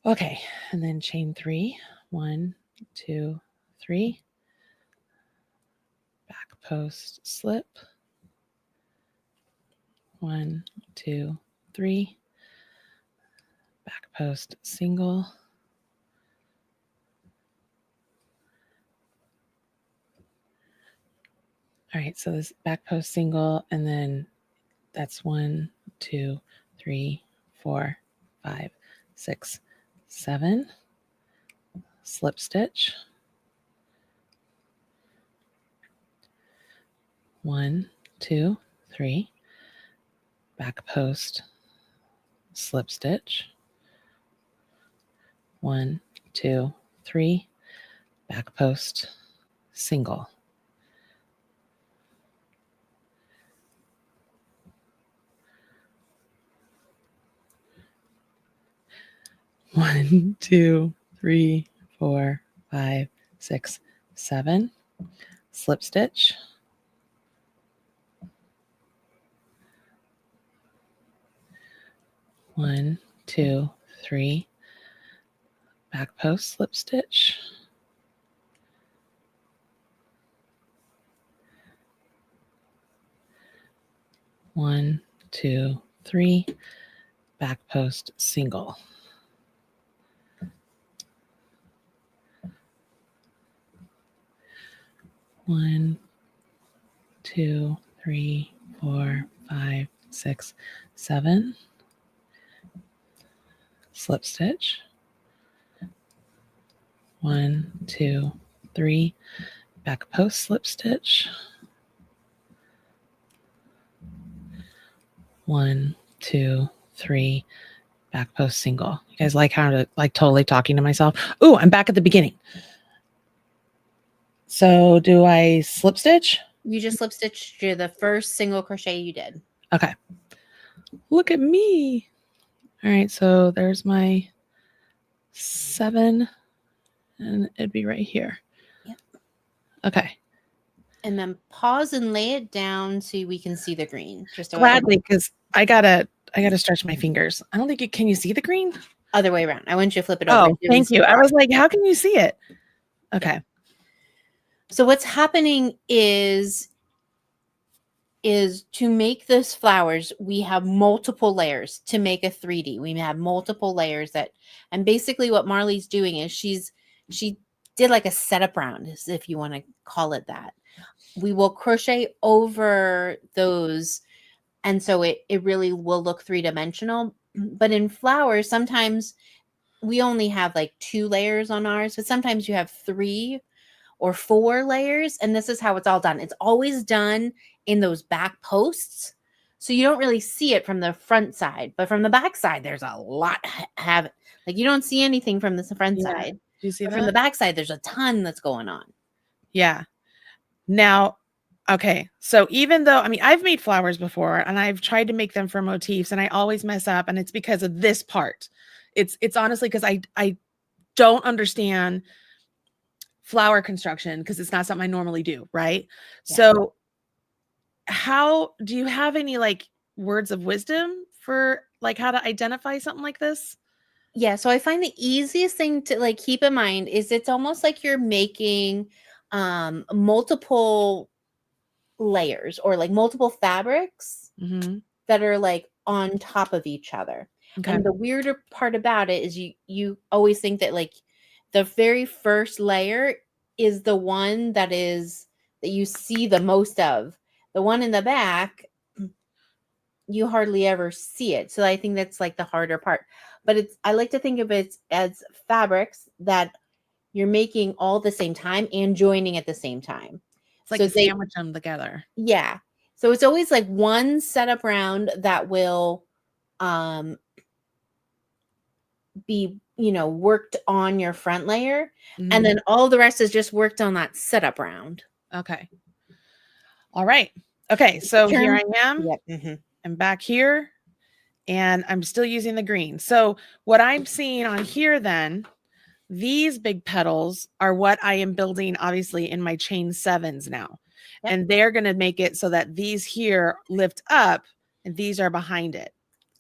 [SPEAKER 1] Okay, and then chain 3. 1, 2, 3. Back post slip. 1, 2, 3. Back post single. All right, so this back post single, and then that's 1, 2, 3, 4, 5, 6, 7. Slip stitch. 1, 2, 3. Back post slip stitch. 1, 2, 3. Back post single. One, 2, 3, 4, 5, 6, 7. Slip stitch. 1, 2, 3. Back post slip stitch. 1, 2, 3. Back post single. 1, 2, 3, 4, 5, 6, 7. Slip stitch. 1, 2, 3. Back post slip stitch. 1, 2, 3. Back post single. You guys like how to totally talking to myself? Ooh, I'm back at the beginning. So do I slip stitch?
[SPEAKER 2] You just slip stitched to the first single crochet you did.
[SPEAKER 1] Okay. Look at me. All right, so there's my 7, and it'd be right here.
[SPEAKER 2] Yep.
[SPEAKER 1] Okay.
[SPEAKER 2] And then pause and lay it down so we can see the green. Just
[SPEAKER 1] Gladly, because I gotta stretch my fingers. I don't think can you see the green?
[SPEAKER 2] Other way around. I want you to flip it over.
[SPEAKER 1] Oh, thank you. I was like, how can you see it? Okay.
[SPEAKER 2] Yeah. So what's happening is to make this flowers, we have multiple layers to make a 3D. We have multiple layers and basically what Marley's doing is she did like a setup round, if you want to call it that. We will crochet over those, and so it really will look 3-dimensional. But in flowers, sometimes we only have like 2 layers on ours, but sometimes you have 3 or 4 layers, and this is how it's all done. It's always done in those back posts, so you don't really see it from the front side, but from the back side there's a lot like you don't see anything from the front side.
[SPEAKER 1] Do you see that?
[SPEAKER 2] From the back side there's a ton that's going on.
[SPEAKER 1] Yeah. Now, okay, so even though, I mean, I've made flowers before and I've tried to make them for motifs and I always mess up, and it's because of this part. It's honestly because I don't understand flower construction because it's not something I normally do, right? Yeah. So how do you have any like words of wisdom for like how to identify something like this?
[SPEAKER 2] Yeah, so I find the easiest thing to like keep in mind is it's almost like you're making multiple layers or like multiple fabrics that are like on top of each other. Okay. And the weirder part about it is you always think that like the very first layer is the one that you see the most of. The one in the back, you hardly ever see it. So I think that's like the harder part. But I like to think of it as fabrics that you're making all at the same time and joining at the same time.
[SPEAKER 1] It's like sandwich them together.
[SPEAKER 2] Yeah. So it's always like one setup round that will be, worked on your front layer. And then all the rest is just worked on that setup round.
[SPEAKER 1] Okay. All right. Okay. So here I am.
[SPEAKER 2] Yep.
[SPEAKER 1] I'm back here and I'm still using the green. So what I'm seeing on here then, these big petals are what I am building obviously in my chain 7s now. Yep. And they're going to make it so that these here lift up and these are behind it.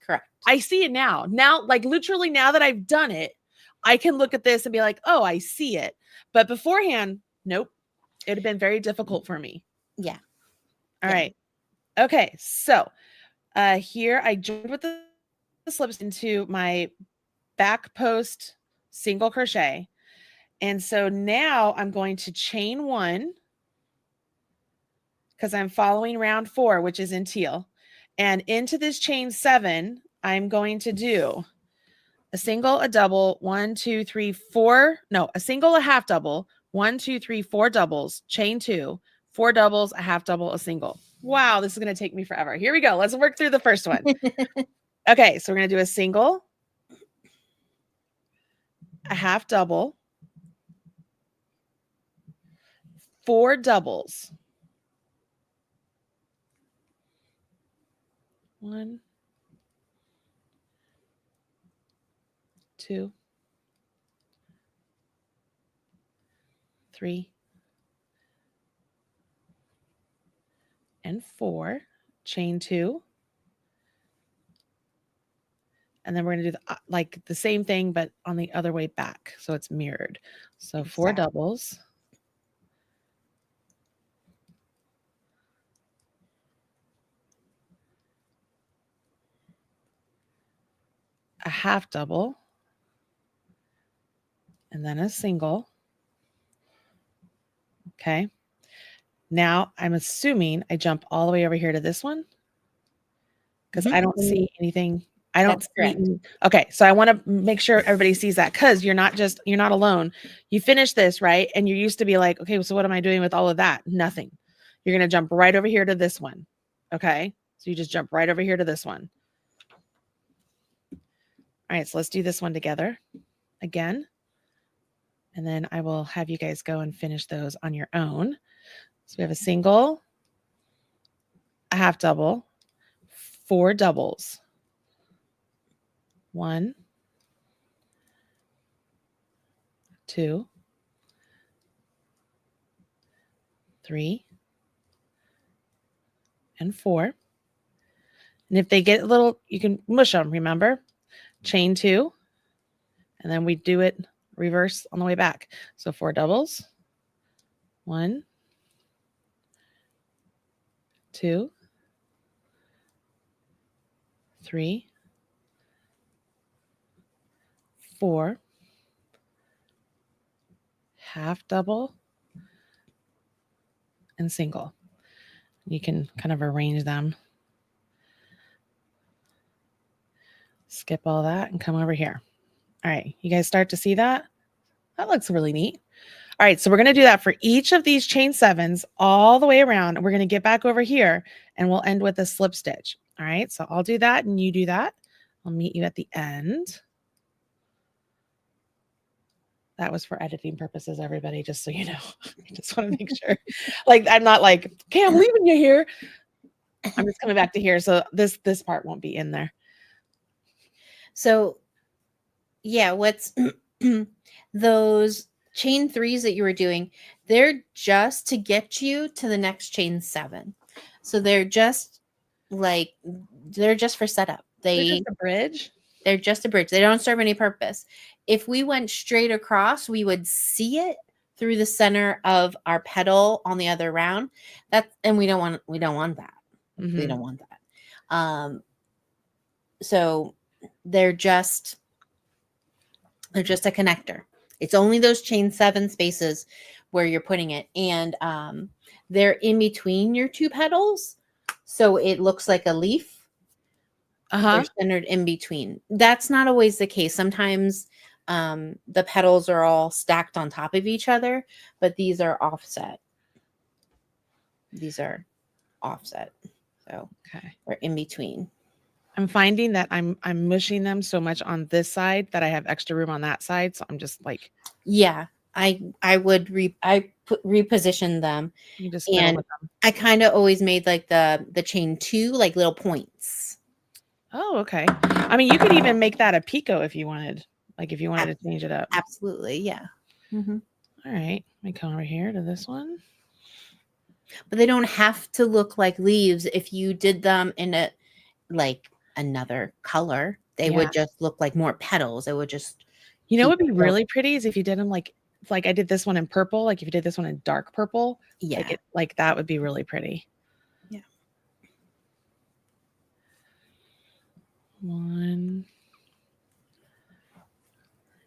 [SPEAKER 2] Correct.
[SPEAKER 1] I see it now. Now, like literally now that I've done it, I can look at this and be like, oh, I see it. But beforehand, nope. It'd have been very difficult for me.
[SPEAKER 2] Yeah.
[SPEAKER 1] All right. Okay. So here I joined with the slips into my back post single crochet. And so now I'm going to chain 1 because I'm following round 4, which is in teal. And into this chain 7, I'm going to do a single, a double, 1, 2, 3, 4. No, a single, a half double, 1, 2, 3, 4 doubles, chain 2, 4 doubles, a half double, a single. Wow, this is going to take me forever. Here we go. Let's work through the first one. Okay, so we're going to do a single, a half double, 4 doubles. 1, 2, 3, and 4. Chain 2. And then we're going to do the same thing, but on the other way back. So it's mirrored. So 4 doubles. A half double. And then a single. Okay. Now I'm assuming I jump all the way over here to this one because I don't see anything. I don't see. Okay. So I want to make sure everybody sees that because you're not alone. You finish this, right? And you're used to be like, okay, so what am I doing with all of that? Nothing. You're going to jump right over here to this one. Okay. So you just jump right over here to this one. All right. So let's do this one together again. And then I will have you guys go and finish those on your own. So we have a single, a half double, 4 doubles. 1, 2, 3, and 4. And if they get a little, you can mush them, remember? Chain 2, and then we do it reverse on the way back. So 4 doubles. 1, 2, 3, 4, half double, and single. You can kind of arrange them. Skip all that and come over here. All right, you guys start to see that? That looks really neat. All right, so we're going to do that for each of these chain 7s all the way around. And we're going to get back over here and we'll end with a slip stitch. All right, so I'll do that and you do that. I'll meet you at the end. That was for editing purposes, everybody, just so you know. I just want to make sure. Like, I'm not like, okay, I'm leaving you here. I'm just coming back to here. So this part won't be in there.
[SPEAKER 2] So yeah, what's those chain 3s that you were doing, they're just to get you to the next chain 7. So they're just for setup.
[SPEAKER 1] They're just a bridge.
[SPEAKER 2] They're just a bridge. They don't serve any purpose. If we went straight across, we would see it through the center of our petal on the other round. And we don't want that.
[SPEAKER 1] Mm-hmm.
[SPEAKER 2] We don't want that. So they're just a connector. It's only those chain 7 spaces where you're putting it. And they're in between your 2 petals. So it looks like a leaf. They're centered in between. That's not always the case. Sometimes the petals are all stacked on top of each other, but these are offset. So
[SPEAKER 1] okay,
[SPEAKER 2] they're in between.
[SPEAKER 1] I'm finding that I'm mushing them so much on this side that I have extra room on that side. So I'm just like,
[SPEAKER 2] yeah, I would reposition them.
[SPEAKER 1] You just
[SPEAKER 2] and
[SPEAKER 1] with them.
[SPEAKER 2] I kind of always made like the chain 2 like little points.
[SPEAKER 1] Oh, okay. I mean, you could even make that a picot if you wanted. Like if you wanted to change it up.
[SPEAKER 2] Absolutely, yeah. Mm-hmm.
[SPEAKER 1] All right, let me come over here to this one.
[SPEAKER 2] But they don't have to look like leaves. If you did them in a like another color, they would just look like more petals. It would just,
[SPEAKER 1] you know, what would be really pretty is if you did them like I did this one in purple. Like if you did this one in dark purple,
[SPEAKER 2] yeah,
[SPEAKER 1] like that would be really pretty.
[SPEAKER 2] Yeah.
[SPEAKER 1] 1,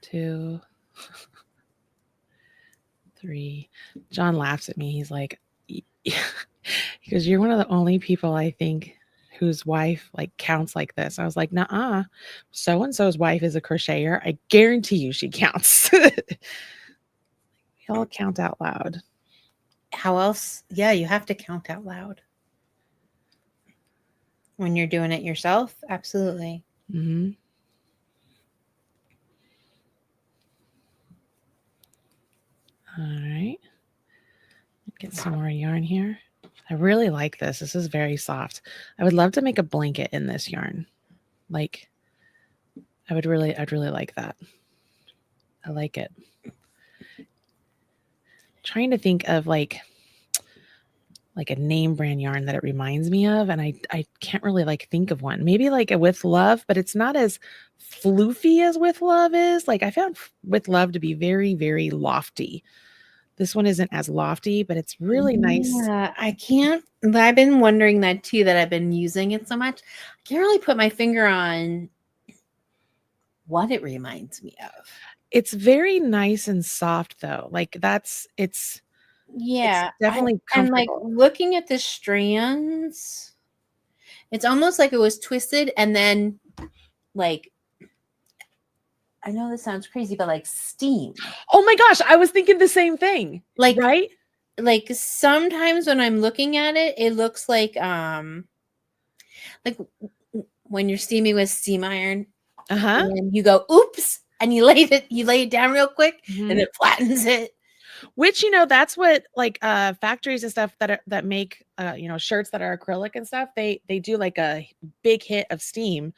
[SPEAKER 1] 2, 3. John laughs at me. He's like, he goes, "You're one of the only people I think whose wife like counts like this." I was like, "Nuh-uh. So-and-so's wife is a crocheter. I guarantee you she counts." We all count out loud.
[SPEAKER 2] How else? Yeah, you have to count out loud when you're doing it yourself. Absolutely.
[SPEAKER 1] Mm-hmm. All right. Get some more yarn here. I really like this. This is very soft. I would love to make a blanket in this yarn. Like, I'd really like that. I like it. Trying to think of like a name brand yarn that it reminds me of, and I can't really like think of one. Maybe like a With Love, but it's not as floofy as With Love is. Like I found With Love to be very, very lofty. This one isn't as lofty, but it's really nice.
[SPEAKER 2] Yeah, I've been wondering that too, that I've been using it so much. I can't really put my finger on what it reminds me of.
[SPEAKER 1] It's very nice and soft though. Like it's definitely comfortable.
[SPEAKER 2] And like looking at the strands, it's almost like it was twisted and then like, I know this sounds crazy, but like steam.
[SPEAKER 1] Oh my gosh, I was thinking the same thing.
[SPEAKER 2] Like,
[SPEAKER 1] right?
[SPEAKER 2] Like sometimes when I'm looking at it, it looks like when you're steaming with steam iron, and you go, oops, and you lay it down real quick, and it flattens it.
[SPEAKER 1] Which, you know, that's what like factories and stuff that make you know, shirts that are acrylic and stuff, they do like a big hit of steam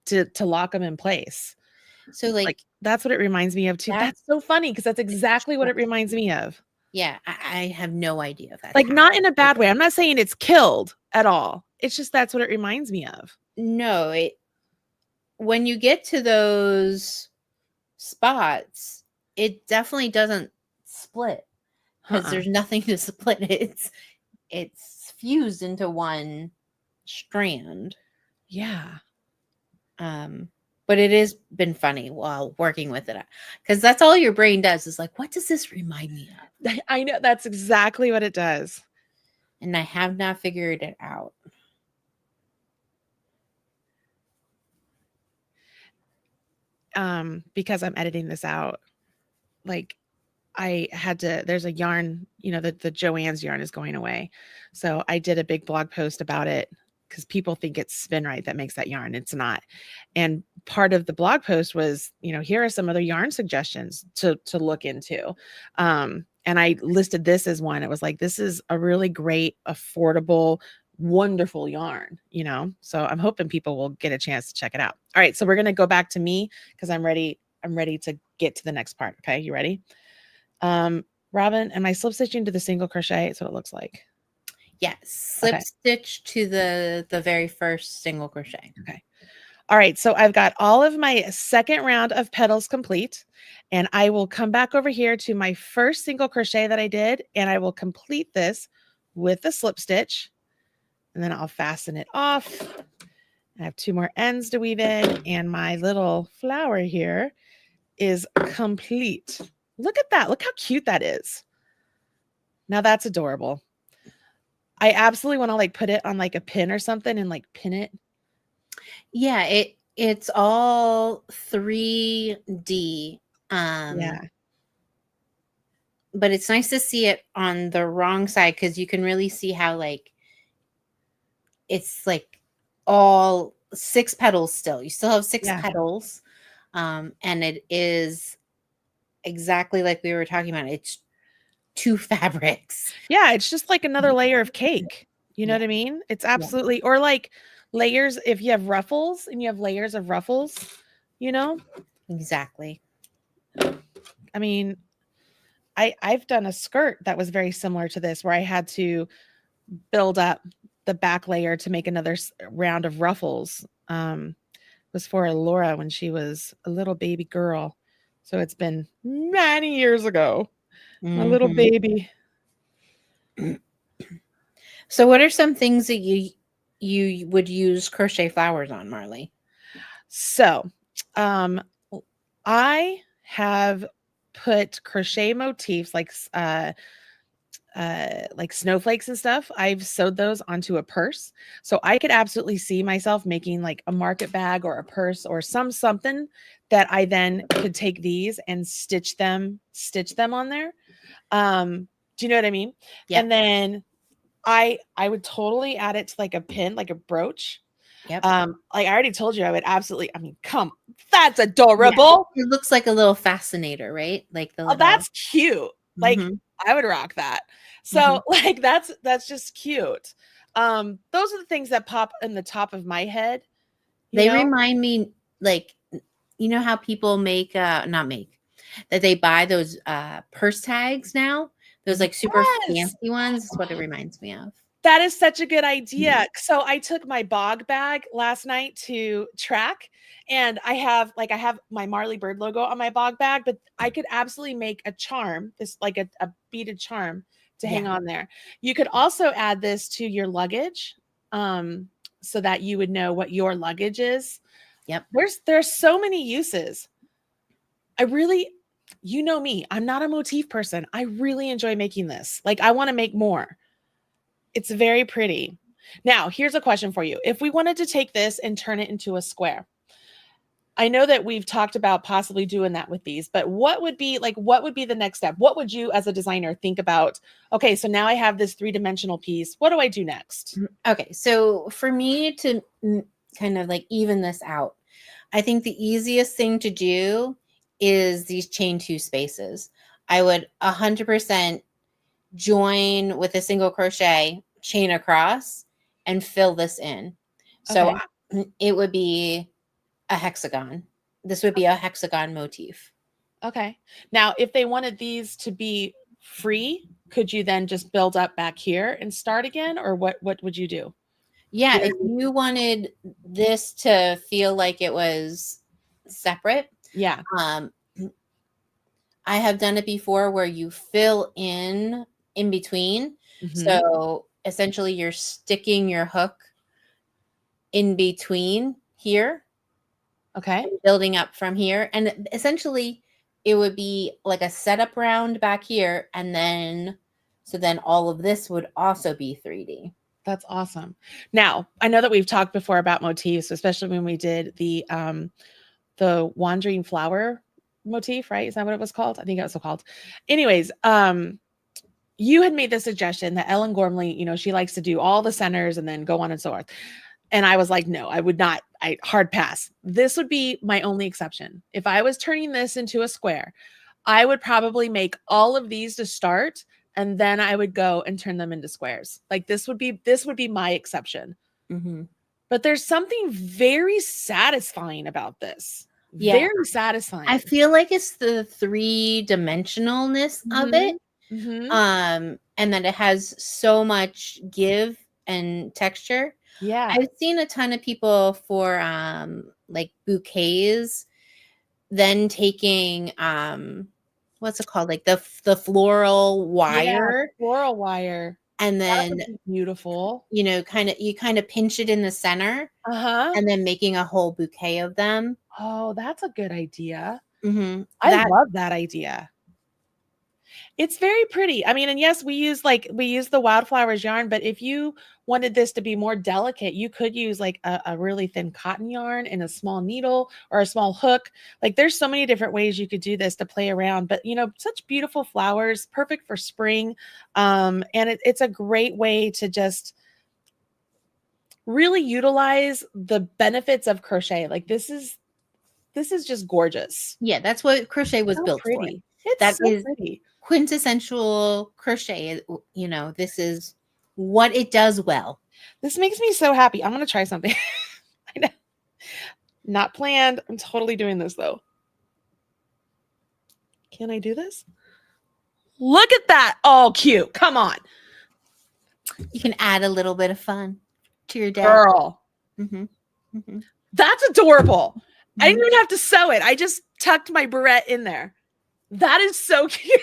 [SPEAKER 1] to lock them in place. So like that's what it reminds me of too. That's so funny because that's exactly what it reminds me of.
[SPEAKER 2] Yeah, I have no idea if that's
[SPEAKER 1] like not in a bad way. I'm not saying it's killed at all. It's just that's what it reminds me of.
[SPEAKER 2] No, when you get to those spots, it definitely doesn't split because
[SPEAKER 1] Uh-uh.
[SPEAKER 2] there's nothing to split. It's fused into one strand.
[SPEAKER 1] Yeah.
[SPEAKER 2] But it has been funny while working with it because that's all your brain does is like, what does this remind me of?
[SPEAKER 1] I know that's exactly what it does.
[SPEAKER 2] And I have not figured it out.
[SPEAKER 1] Because I'm editing this out, like I had to, there's a yarn, the Joann's yarn is going away. So I did a big blog post about it because people think it's spin right that makes that yarn. It's not. And part of the blog post was, here are some other yarn suggestions to look into. And I listed this as one. It was like, this is a really great, affordable, wonderful yarn, So I'm hoping people will get a chance to check it out. All right. So we're going to go back to me because I'm ready to get to the next part. Okay. You ready? Robin, am I slip stitching to the single crochet? So it looks like.
[SPEAKER 2] Yes, slip stitch to the very first single crochet.
[SPEAKER 1] Okay. All right. So I've got all of my second round of petals complete, and I will come back over here to my first single crochet that I did, and I will complete this with the slip stitch, and then I'll fasten it off. I have 2 more ends to weave in, and my little flower here is complete. Look at that. Look how cute that is. Now that's adorable. I absolutely want to like put it on like a pin or something and like pin it.
[SPEAKER 2] Yeah, it's all 3D.
[SPEAKER 1] Yeah.
[SPEAKER 2] But it's nice to see it on the wrong side because you can really see how like it's like all 6 petals still. You still have 6 petals. And it is exactly like we were talking about. It's 2 fabrics.
[SPEAKER 1] Yeah, it's just like another layer of cake. You know what I mean? It's absolutely, or like layers, if you have ruffles and you have layers of ruffles,
[SPEAKER 2] Exactly.
[SPEAKER 1] I mean, I've done a skirt that was very similar to this where I had to build up the back layer to make another round of ruffles. Was for Laura when she was a little baby girl. So it's been many years ago. My little baby.
[SPEAKER 2] So what are some things that you would use crochet flowers on, Marley?
[SPEAKER 1] So, I have put crochet motifs like snowflakes and stuff. I've sewed those onto a purse. So I could absolutely see myself making like a market bag or a purse or something that I then could take these and stitch them on there. Do you know what I mean?
[SPEAKER 2] Yeah.
[SPEAKER 1] And then I would totally add it to like a pin, like a brooch.
[SPEAKER 2] Yep.
[SPEAKER 1] Like I already told you, I would absolutely, that's adorable.
[SPEAKER 2] Yeah. It looks like a little fascinator, right? Like the little...
[SPEAKER 1] that's cute. Like I would rock that. So like that's just cute. Those are the things that pop in the top of my head.
[SPEAKER 2] They remind me, like, you know how people make that they buy those purse tags now, those like super fancy ones. That's what it reminds me of.
[SPEAKER 1] That is such a good idea. So I took my bog bag last night to track, and I have my Marley Bird logo on my bog bag, but I could absolutely make a charm, this like a beaded charm to hang on there. You could also add this to your luggage, so that you would know what your luggage is.
[SPEAKER 2] Yep.
[SPEAKER 1] There's so many uses. I really, me, I'm not a motif person. I really enjoy making this. Like I want to make more. It's very pretty. Now, here's a question for you. If we wanted to take this and turn it into a square, I know that we've talked about possibly doing that with these, but what would be the next step? What would you as a designer think about? Okay, so now I have this 3-dimensional piece. What do I do next?
[SPEAKER 2] Okay, so for me to kind of like even this out, I think the easiest thing to do is these chain 2 spaces. I would 100% join with a single crochet, chain across, and fill this in. So it would be a hexagon. This would be a hexagon motif.
[SPEAKER 1] Okay. Now, if they wanted these to be free, could you then just build up back here and start again? Or what would you do?
[SPEAKER 2] Yeah,
[SPEAKER 1] You know
[SPEAKER 2] if
[SPEAKER 1] what I mean?
[SPEAKER 2] you wanted this to feel like it was separate,
[SPEAKER 1] Yeah.
[SPEAKER 2] um, I have done it before where you fill in between.
[SPEAKER 1] Mhm.
[SPEAKER 2] So essentially, you're sticking your hook in between here
[SPEAKER 1] Okay.
[SPEAKER 2] and building up from here. And essentially, it would be like a setup round back here. And then, so then all of this would also be 3D.
[SPEAKER 1] That's awesome. Now, I know that we've talked before about motifs, especially when we did the wandering flower motif, right? Is that what it was called? I think it was so called. Anyways, you had made the suggestion that Ellen Gormley, you know, she likes to do all the centers and then go on and so forth. And I was like, no, I would not. I hard pass. This would be my only exception. If I was turning this into a square, I would probably make all of these to start and then I would go and turn them into squares. Like this would be my exception.
[SPEAKER 2] Mm-hmm.
[SPEAKER 1] But there's something very satisfying about this.
[SPEAKER 2] Yeah.
[SPEAKER 1] Very
[SPEAKER 2] I
[SPEAKER 1] satisfying.
[SPEAKER 2] feel like it's the three-dimensionalness of it.
[SPEAKER 1] Mhm. Mhm.
[SPEAKER 2] And that it has so much give and texture.
[SPEAKER 1] Yeah.
[SPEAKER 2] I've seen a ton of people for like bouquets, then taking what's it called? Like the floral
[SPEAKER 1] Yeah,
[SPEAKER 2] wire,
[SPEAKER 1] floral wire.
[SPEAKER 2] and
[SPEAKER 1] That
[SPEAKER 2] then
[SPEAKER 1] would be beautiful.
[SPEAKER 2] you kind of pinch it in the center,
[SPEAKER 1] Uh-huh.
[SPEAKER 2] and then making a whole bouquet of them.
[SPEAKER 1] Oh, that's a good idea. I
[SPEAKER 2] That
[SPEAKER 1] love that idea. It's very pretty. I mean, and yes, we use the Wildflowers yarn, but if you wanted this to be more delicate, you could use like a really thin cotton yarn and a small needle or a small hook. Like there's so many different ways you could do this to play around, but you know, such beautiful flowers, perfect for spring. And it's a great way to just really utilize the benefits of crochet. Like this is just gorgeous.
[SPEAKER 2] Yeah, that's what crochet was
[SPEAKER 1] So
[SPEAKER 2] built for.
[SPEAKER 1] pretty. It's
[SPEAKER 2] That
[SPEAKER 1] so
[SPEAKER 2] is
[SPEAKER 1] pretty.
[SPEAKER 2] quintessential crochet. This is what it does well.
[SPEAKER 1] This makes me so happy. I'm gonna try something. I know. Not planned. I'm totally doing this though. Can I do this? Look at that. Oh, cute. Come on.
[SPEAKER 2] You can add a little bit of fun to your day.
[SPEAKER 1] Girl.
[SPEAKER 2] hmm hmm
[SPEAKER 1] That's adorable. I
[SPEAKER 2] hmm
[SPEAKER 1] didn't even have to sew it. I just tucked my barrette in there. That is so cute.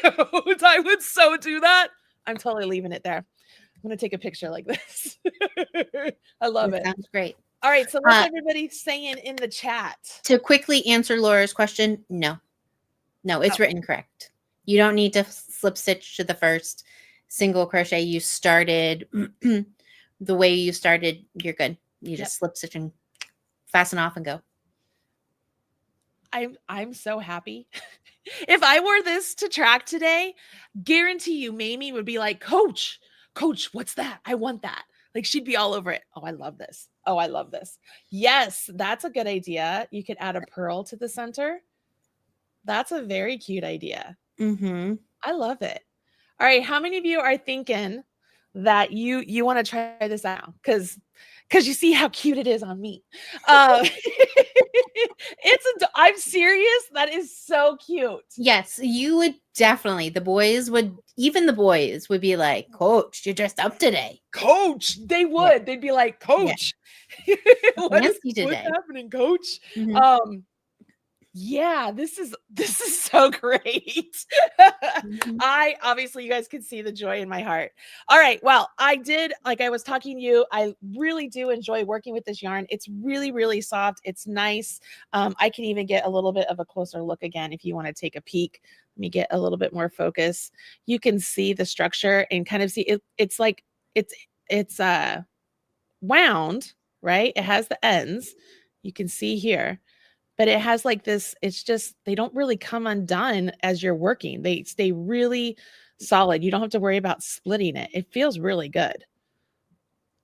[SPEAKER 1] I would so do that. I'm totally leaving it there. I'm gonna take a picture like this. I love
[SPEAKER 2] That
[SPEAKER 1] it.
[SPEAKER 2] sounds great.
[SPEAKER 1] All right, so what's
[SPEAKER 2] Uh,
[SPEAKER 1] everybody saying in the chat?
[SPEAKER 2] to quickly answer Laura's question, no, it's
[SPEAKER 1] Oh.
[SPEAKER 2] written correct. You don't need to slip stitch to the first single crochet you started. The way you started, you're good. You just slip stitch and fasten off and go.
[SPEAKER 1] I'm so happy. If I wore this to track today, guarantee you Mamie would be like, Coach, what's that? I want that. Like she'd be all over it. Oh, I love this. Oh, I love this. Yes, that's a good idea. You could add a pearl to the center. That's a very cute idea.
[SPEAKER 2] Mm-hmm.
[SPEAKER 1] I love it. All right, how many of you are thinking that you want to try this out? Because you see how cute it is on me. I'm serious. That is so cute.
[SPEAKER 2] Yes, you would definitely. Even the boys would be like, Coach, you're dressed up today.
[SPEAKER 1] Coach, they would.
[SPEAKER 2] Yeah.
[SPEAKER 1] They'd be like,
[SPEAKER 2] Yeah.
[SPEAKER 1] Coach, what's
[SPEAKER 2] Fancy today.
[SPEAKER 1] happening, Coach?
[SPEAKER 2] Mhm.
[SPEAKER 1] Yeah, this is so great.
[SPEAKER 2] Mhm.
[SPEAKER 1] I obviously you guys can see the joy in my heart. All right, well, I did like I was talking to you. I really do enjoy working with this yarn. It's really, really soft. It's nice. I can even get a little bit of a closer look again if you want to take a peek. Let me get a little bit more focus. You can see the structure and kind of see it. It's like it's wound, right? It has the ends. You can see here, but it has like this, it's just, they don't really come undone as you're working. They stay really solid. You don't have to worry about splitting it. It feels really good.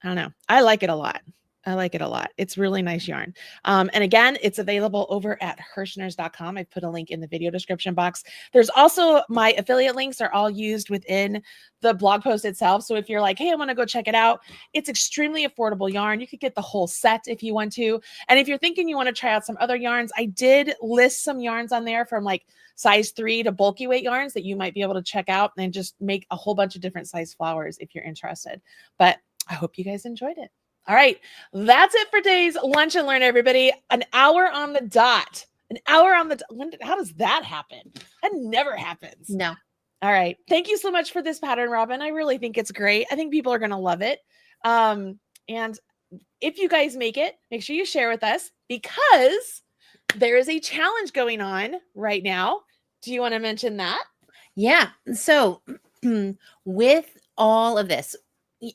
[SPEAKER 1] I don't know. I like it a lot. I like it a lot. It's really nice yarn. And again, it's available over at Herrschners.com. I put a link in the video description box. There's also my affiliate links are all used within the blog post itself. So if you're like, hey, I want to go check it out, it's extremely affordable yarn. You could get the whole set if you want to. And if you're thinking you want to try out some other yarns, I did list some yarns on there from like size 3 to bulky weight yarns that you might be able to check out and just make a whole bunch of different size flowers if you're interested. But I hope you guys enjoyed it. All right. That's it for today's Lunch and Learn, everybody. An hour on the dot. An hour on the dot. How does that happen? That never happens.
[SPEAKER 2] No.
[SPEAKER 1] All right. Thank you so much for this pattern, Robin. I really think it's great. I think people are going to love it. And if you guys make it, make sure you share with us because there is a challenge going on right now. Do you want to mention that?
[SPEAKER 2] Yeah. So with all of this,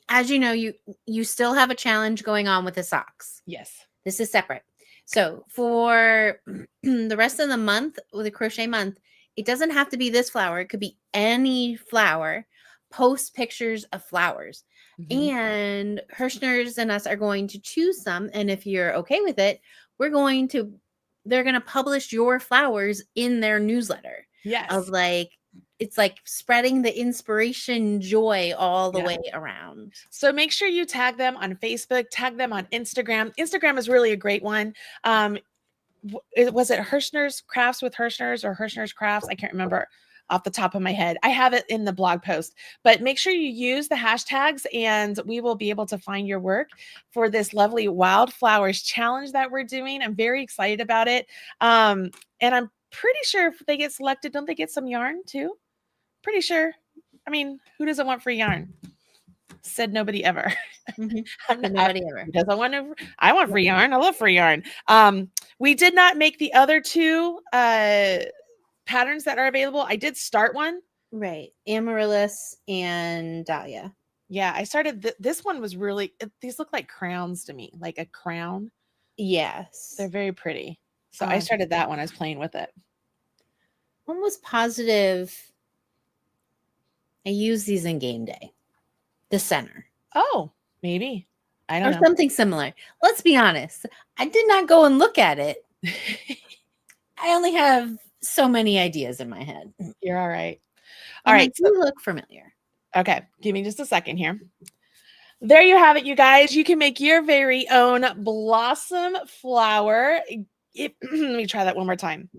[SPEAKER 2] as you know, you still have a challenge going on with the socks.
[SPEAKER 1] Yes.
[SPEAKER 2] This is separate. So for the rest of the month, with a crochet month, it doesn't have to be this flower. It could be any flower. Post pictures of flowers. And Herrschners and us are going to choose some. And if you're okay with it, they're going to publish your flowers in their newsletter.
[SPEAKER 1] Yes.
[SPEAKER 2] Of it's like spreading the inspiration joy all the way around.
[SPEAKER 1] So make sure you tag them on Facebook, tag them on Instagram. Instagram is really a great one. Was it Herrschners Crafts with Herrschners or Herrschners Crafts? I can't remember off the top of my head. I have it in the blog post, but make sure you use the hashtags and we will be able to find your work for this lovely Wildflowers challenge that we're doing. I'm very excited about it. And I'm pretty sure if they get selected, don't they get some yarn too? Pretty sure. I mean, who doesn't want free yarn? Said nobody ever.
[SPEAKER 2] Nobody ever.
[SPEAKER 1] Doesn't want to. I want free yarn. I love free yarn. We did not make the other two patterns that are available. I did start one.
[SPEAKER 2] Right. Amaryllis and Dahlia.
[SPEAKER 1] Yeah, I started. This one was really, these look like crowns to me, like a crown.
[SPEAKER 2] Yes.
[SPEAKER 1] They're very pretty. So I started that one. I was playing with it.
[SPEAKER 2] Almost positive. I use these in game day. The center.
[SPEAKER 1] Oh, maybe. I don't know.
[SPEAKER 2] Or something similar. Let's be honest. I did not go and look at it. I only have so many ideas in my head.
[SPEAKER 1] You're all right. All right.
[SPEAKER 2] They do look familiar.
[SPEAKER 1] Okay. Give me just a second here. There you have it, you guys. You can make your very own blossom flower. Let me try that one more time.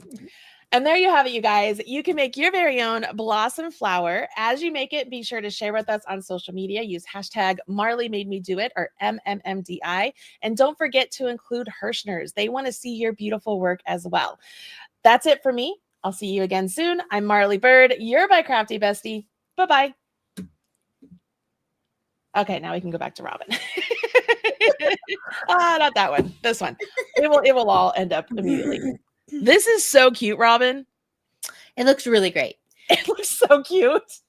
[SPEAKER 1] And there you have it, you guys. You can make your very own blossom flower. As you make it, be sure to share with us on social media. Use hashtag Marley Made Me Do It or MMMDI. And don't forget to include Herrschners. They want to see your beautiful work as well. That's it for me. I'll see you again soon. I'm Marley Bird. You're my crafty bestie. Bye-bye. Okay, now we can go back to Robin. Not that one. This one. It will all end up immediately. This is so cute, Robin.
[SPEAKER 2] It looks really great.
[SPEAKER 1] It looks so cute.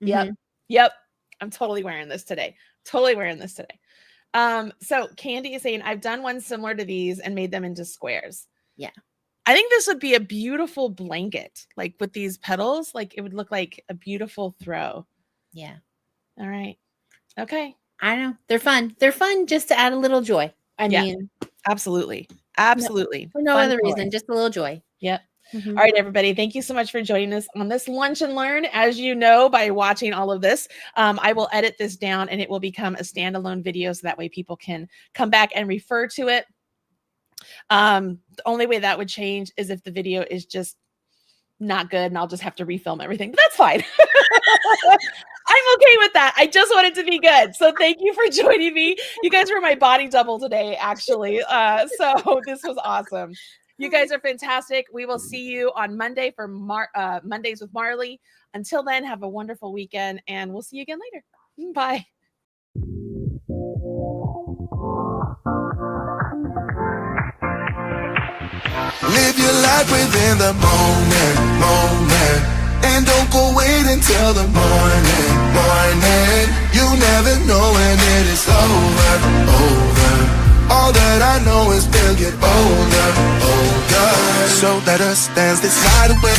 [SPEAKER 1] Yep. I'm totally wearing this today. So Candy is saying, I've done one similar to these and made them into squares.
[SPEAKER 2] Yeah.
[SPEAKER 1] I think this would be a beautiful blanket, like with these petals, like it would look like a beautiful throw.
[SPEAKER 2] Yeah.
[SPEAKER 1] All right. Okay.
[SPEAKER 2] I know. They're fun. They're fun just to add a little joy. I mean,
[SPEAKER 1] absolutely.
[SPEAKER 2] For no other reason, just a little joy.
[SPEAKER 1] Yep. All right, everybody. Thank you so much for joining us on this Lunch and Learn. As you know, by watching all of this, I will edit this down and it will become a standalone video. So that way people can come back and refer to it. The only way that would change is if the video is just not good and I'll just have to refilm everything. But that's fine. I'm okay with that. I just want it to be good. So thank you for joining me. You guys were my body double today, actually. So this was awesome. You guys are fantastic. We will see you on Monday for Mondays with Marley. Until then, have a wonderful weekend and we'll see you again later. Bye.
[SPEAKER 3] Live your life within the moment. And don't go wait until the morning. You never know when it is over. All that I know is we'll get older. So let us dance this night away.